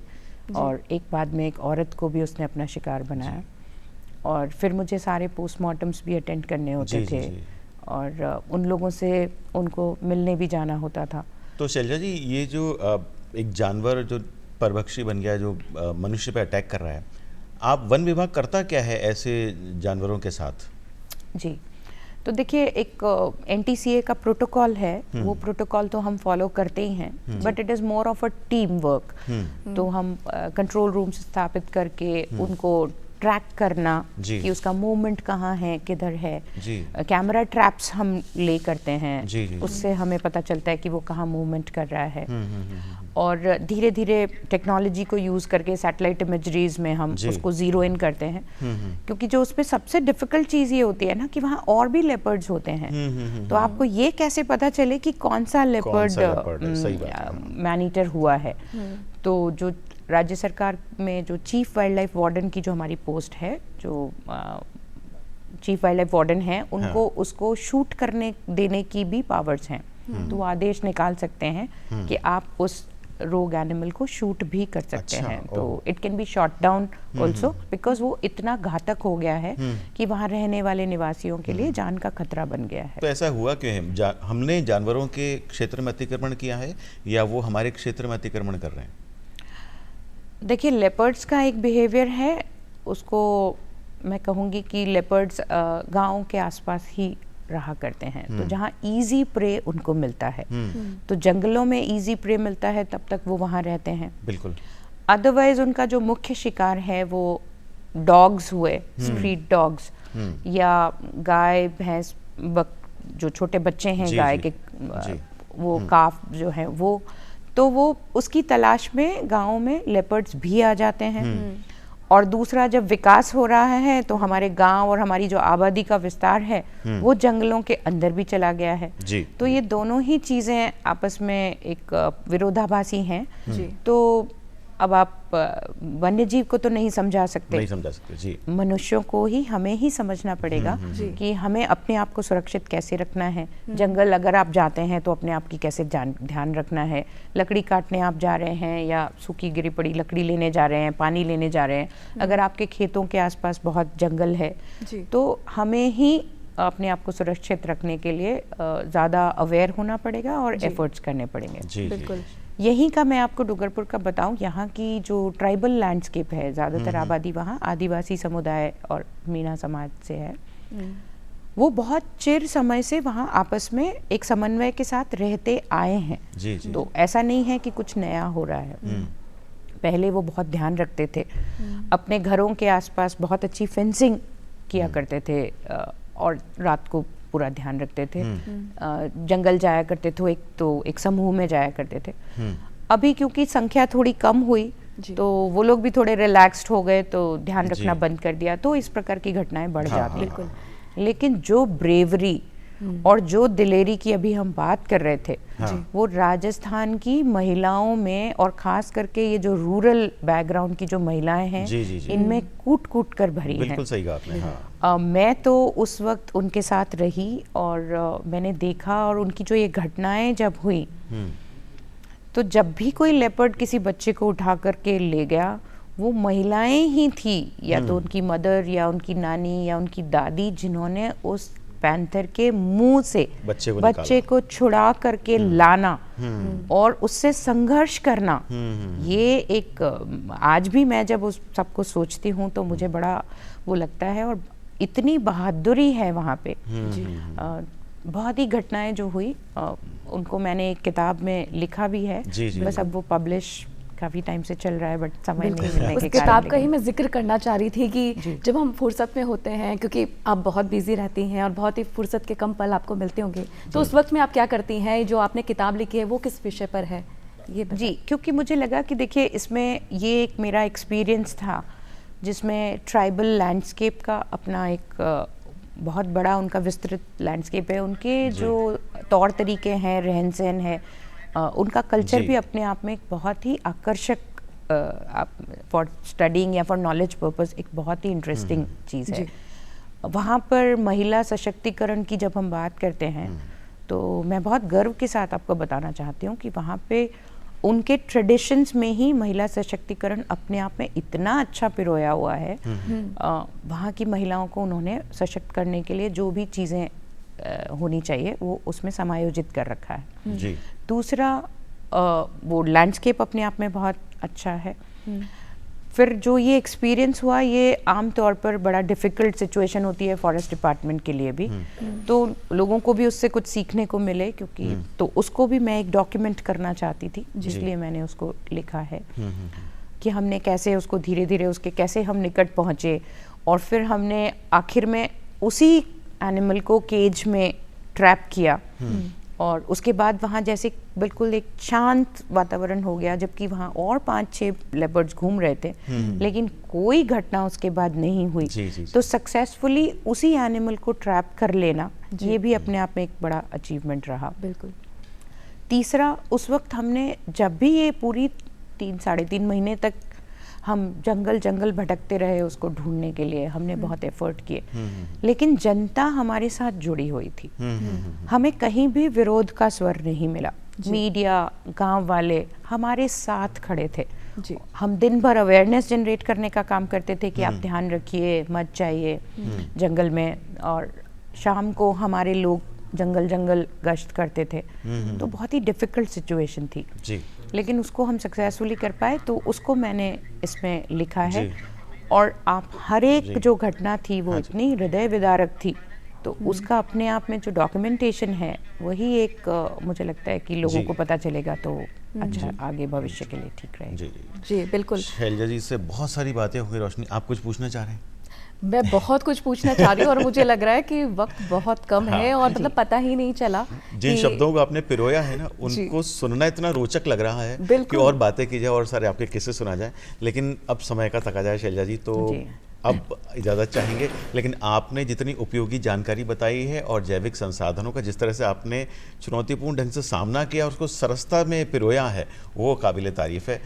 और एक बाद में एक औरत को भी उसने अपना शिकार बनाया। और फिर मुझे सारे पोस्टमार्टम्स भी अटेंड करने होते थे, और उन लोगों से उनको मिलने भी जाना होता था। तो शैलजा जी, ये जो एक जानवर जो परभक्षी बन गया, जो मनुष्य पे अटैक कर रहा है, आप वन विभाग करता क्या है ऐसे जानवरों के साथ? जी, तो देखिए, एक NTCA का प्रोटोकॉल है, वो प्रोटोकॉल तो हम फॉलो करते ही हैं, but it is more of a team work. तो हम कंट्रोल रूम स्थापित करके उनको ट्रैक करना कि उसका मूवमेंट कहाँ है, किधर है, कैमरा ट्रैप्स हम ले करते हैं, उससे हमें पता चलता है कि वो कहाँ मूवमेंट कर रहा है। और धीरे धीरे टेक्नोलॉजी को यूज़ करके सैटेलाइट इमेजरीज में हम उसको ज़ीरो इन करते हैं, क्योंकि जो उसमें सबसे डिफ़िकल्ट चीज़ ये होती है ना कि वहाँ और भी लेपर्ड्स होते हैं, तो आपको ये कैसे पता चले कि कौन सा लेपर्ड मैन ईटर हुआ है। तो जो राज्य सरकार में जो चीफ वाइल्ड लाइफ वार्डन की जो हमारी पोस्ट है, जो चीफ वाइल्ड लाइफ वार्डन है, उनको उसको शूट करने देने की भी पावर्स हैं। तो वो आदेश निकाल सकते हैं कि आप उस रोग एनिमल को शूट भी कर सकते अच्छा, हैं। तो it can be shot down also, because वो इतना घातक हो गया है कि वहाँ रहने वाले निवासियों के लिए जान का खतरा बन गया है। तो ऐसा हुआ क्यों है? हमने जानवरों के क्षेत्र में अतिक्रमण किया है या वो हमारे क्षेत्र में अतिक्रमण कर रहे हैं? देखिए, लेपर्ड्स का एक बिहेवियर है, उसको मैं कहूँगी कि लेपर्ड्स गाँव के आसपास ही रहा करते हैं। तो जहाँ इजी प्रे उनको मिलता है, तो जंगलों में इजी प्रे मिलता है तब तक वो वहाँ रहते हैं। बिल्कुल। अदरवाइज उनका जो मुख्य शिकार है वो डॉग्स हुए, स्ट्रीट डॉग्स, या गाय भैंस जो छोटे बच्चे हैं गाय के, वो काफ जो है वो, तो वो उसकी तलाश में गाँव में लेपर्ड्स भी आ जाते हैं। और दूसरा, जब विकास हो रहा है तो हमारे गांव और हमारी जो आबादी का विस्तार है वो जंगलों के अंदर भी चला गया है। तो ये दोनों ही चीज़ें आपस में एक विरोधाभासी हैं। तो अब आप वन्य जीव को तो नहीं समझा सकते, जी। मनुष्यों को ही, हमें ही समझना पड़ेगा कि हमें अपने आप को सुरक्षित कैसे रखना है। जंगल अगर आप जाते हैं तो अपने आप की कैसे ध्यान रखना है। लकड़ी काटने आप जा रहे हैं या सूखी गिरी पड़ी लकड़ी लेने जा रहे हैं, पानी लेने जा रहे हैं, अगर आपके खेतों के आसपास बहुत जंगल है तो हमें ही अपने आप को सुरक्षित रखने के लिए ज़्यादा अवेयर होना पड़ेगा और एफर्ट्स करने पड़ेंगे। बिल्कुल। यहीं का मैं आपको डूंगरपुर का बताऊं, यहाँ की जो ट्राइबल लैंडस्केप है, ज़्यादातर आबादी वहाँ आदिवासी समुदाय और मीणा समाज से है। वो बहुत चिर समय से वहाँ आपस में एक समन्वय के साथ रहते आए हैं। तो ऐसा नहीं है कि कुछ नया हो रहा है। पहले वो बहुत ध्यान रखते थे, अपने घरों के आसपास बहुत अच्छी फेंसिंग किया करते थे और रात को पूरा ध्यान रखते थे। जंगल जाया करते थे, एक समूह में जाया करते थे। अभी क्योंकि संख्या थोड़ी कम हुई तो वो लोग भी थोड़े रिलैक्स्ड हो गए, तो ध्यान रखना बंद कर दिया, तो इस प्रकार की घटनाएं बढ़ जाती हैं। लेकिन जो ब्रेवरी और जो दिलेरी की अभी हम बात कर रहे थे, वो राजस्थान की महिलाओं में, और खास करके ये जो रूरल बैकग्राउंड की जो महिलाएं हैं, इनमें कूट कूट कर भरी हैं। बिल्कुल सही कहा आपने। मैं तो उस वक्त उनके साथ रही और मैंने देखा, और उनकी जो ये घटनाएं जब हुई, तो जब भी कोई लेपर्ड किसी बच्चे को उठा करके ले गया, वो महिलाएं ही थी, या तो उनकी मदर या उनकी नानी या उनकी दादी, जिन्होंने उस पैंथर के मुंह से बच्चे को छुड़ा करके लाना और उससे संघर्ष करना। ये एक, आज भी मैं जब उस सबको सोचती हूँ तो मुझे बड़ा वो लगता है, और इतनी बहादुरी है वहाँ पे। बहुत ही घटनाएं जो हुई, उनको मैंने एक किताब में लिखा भी है। बस अब वो पब्लिश काफ़ी टाइम से चल रहा है, बट समय नहीं मिलने के कारण। उस किताब का ही मैं जिक्र करना चाह रही थी कि जब हम फुर्सत में होते हैं, क्योंकि आप बहुत बिजी रहती हैं और बहुत ही फुर्सत के कम पल आपको मिलते होंगे, तो उस वक्त में आप क्या करती हैं? जो आपने किताब लिखी है वो किस विषय पर है ये? जी, क्योंकि मुझे लगा कि देखिए, इसमें ये एक मेरा एक्सपीरियंस था जिसमें ट्राइबल लैंडस्केप का अपना एक बहुत बड़ा उनका विस्तृत लैंडस्केप है। उनके जो तौर तरीके हैं, रहन सहन है, उनका कल्चर भी अपने आप में एक बहुत ही आकर्षक, फॉर स्टडिंग या फॉर नॉलेज पर्पस एक बहुत ही इंटरेस्टिंग चीज़ है। वहाँ पर महिला सशक्तिकरण की जब हम बात करते हैं, तो मैं बहुत गर्व के साथ आपको बताना चाहती हूँ कि वहाँ पे उनके ट्रेडिशंस में ही महिला सशक्तिकरण अपने आप में इतना अच्छा पिरोया हुआ है। वहाँ की महिलाओं को उन्होंने सशक्त करने के लिए जो भी चीज़ें होनी चाहिए वो उसमें समायोजित कर रखा है। जी। दूसरा, वो लैंडस्केप अपने आप में बहुत अच्छा है। फिर जो ये एक्सपीरियंस हुआ, ये आम तौर पर बड़ा डिफ़िकल्ट सिचुएशन होती है फॉरेस्ट डिपार्टमेंट के लिए भी, तो लोगों को भी उससे कुछ सीखने को मिले, क्योंकि तो उसको भी मैं एक डॉक्यूमेंट करना चाहती थी, इसलिए मैंने उसको लिखा है कि हमने कैसे उसको धीरे धीरे उसके कैसे हम निकट पहुँचे, और फिर हमने आखिर में उसी एनिमल को केज में ट्रैप किया, और उसके बाद वहाँ जैसे बिल्कुल एक शांत वातावरण हो गया, जबकि वहाँ और 5-6 लेपर्ड्स घूम रहे थे, लेकिन कोई घटना उसके बाद नहीं हुई। तो सक्सेसफुली उसी एनिमल को ट्रैप कर लेना, ये भी अपने आप में एक बड़ा अचीवमेंट रहा। बिल्कुल। तीसरा, उस वक्त हमने जब भी ये पूरी 3-3.5 महीने तक हम जंगल भटकते रहे उसको ढूंढने के लिए, हमने बहुत एफर्ट किए, लेकिन जनता हमारे साथ जुड़ी हुई थी। हमें कहीं भी विरोध का स्वर नहीं मिला। मीडिया, गांव वाले हमारे साथ खड़े थे। जी। हम दिन भर अवेयरनेस जनरेट करने का काम करते थे कि आप ध्यान रखिए, मत जाइए जंगल में, और शाम को हमारे लोग जंगल गश्त करते थे। तो बहुत ही डिफ़िकल्ट सिचुएशन थी जी। लेकिन उसको हम सक्सेसफुली कर पाए, तो उसको मैंने इसमें लिखा है। और आप हर एक जो घटना थी वो इतनी हृदय विदारक थी, तो उसका अपने आप में जो डॉक्यूमेंटेशन है वही एक मुझे लगता है कि लोगों को पता चलेगा तो अच्छा आगे भविष्य के लिए ठीक रहेगा। जी जी बिल्कुल। शैलजा जी से बहुत सारी बातें होंगी। रोशनी, आप कुछ पूछना चाह रहे हैं? मैं बहुत कुछ पूछना चाह रही हूँ और मुझे लग रहा है कि वक्त बहुत कम है और मतलब पता ही नहीं चला जिन कि शब्दों को आपने पिरोया है ना, उनको सुनना इतना रोचक लग रहा है कि और बातें की जाए और सारे आपके किस्से सुना जाए, लेकिन अब समय का तकाजा है शैलजा जी, तो अब इजाज़त चाहेंगे। लेकिन आपने जितनी उपयोगी जानकारी बताई है और जैविक संसाधनों का जिस तरह से आपने चुनौतीपूर्ण ढंग से सामना किया और उसको सरसता में पिरोया है, वो काबिल तारीफ़ है।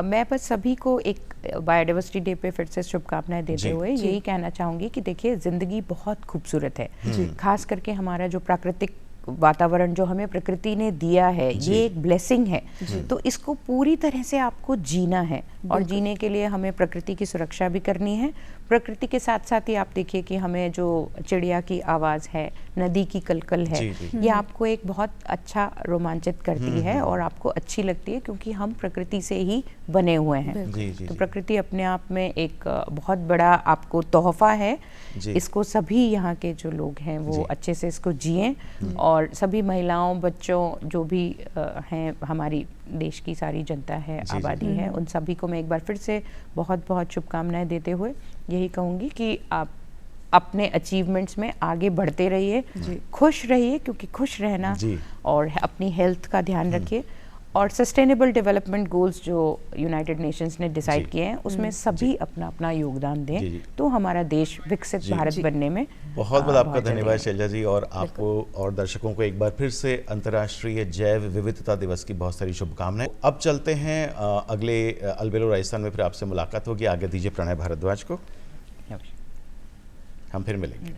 मैं बस सभी को एक बायोडाइवर्सिटी डे पे फिर से शुभकामनाएं देते हुए यही कहना चाहूँगी कि देखिए, ज़िंदगी बहुत खूबसूरत है। खास करके हमारा जो प्राकृतिक वातावरण जो हमें प्रकृति ने दिया है, ये एक ब्लेसिंग है। तो इसको पूरी तरह से आपको जीना है, और जीने के लिए हमें प्रकृति की सुरक्षा भी करनी है। प्रकृति के साथ साथ ही आप देखिए कि हमें जो चिड़िया की आवाज़ है, नदी की कलकल है, ये आपको एक बहुत अच्छा रोमांचित करती है और आपको अच्छी लगती है, क्योंकि हम प्रकृति से ही बने हुए हैं। तो प्रकृति अपने आप में एक बहुत बड़ा आपको तोहफा है। इसको सभी यहाँ के जो लोग हैं वो अच्छे से इसको जिएं, और सभी महिलाओं, बच्चों, जो भी हैं, हमारी देश की सारी जनता है, आबादी है, उन सभी को मैं एक बार फिर से बहुत बहुत शुभकामनाएं देते हुए यही कहूँगी कि आप अपने अचीवमेंट्स में आगे बढ़ते रहिए, खुश रहिए, क्योंकि खुश रहना, और अपनी हेल्थ का ध्यान रखिए, और सस्टेनेबल डेवलपमेंट गोल्स जो यूनाइटेड नेशंस ने डिसाइड किए हैं उसमें सभी अपना अपना योगदान दें, तो हमारा देश विकसित भारत बनने में बहुत बहुत आपका धन्यवाद शैलजा जी, और आपको और दर्शकों को एक बार फिर से अंतर्राष्ट्रीय जैव विविधता दिवस की बहुत सारी शुभकामनाएं। अब चलते हैं अगले अलबेलो राजस्थान में, फिर आपसे मुलाकात होगी। आगे दीजिए प्रणय भारद्वाज को, हम फिर मिलेंगे।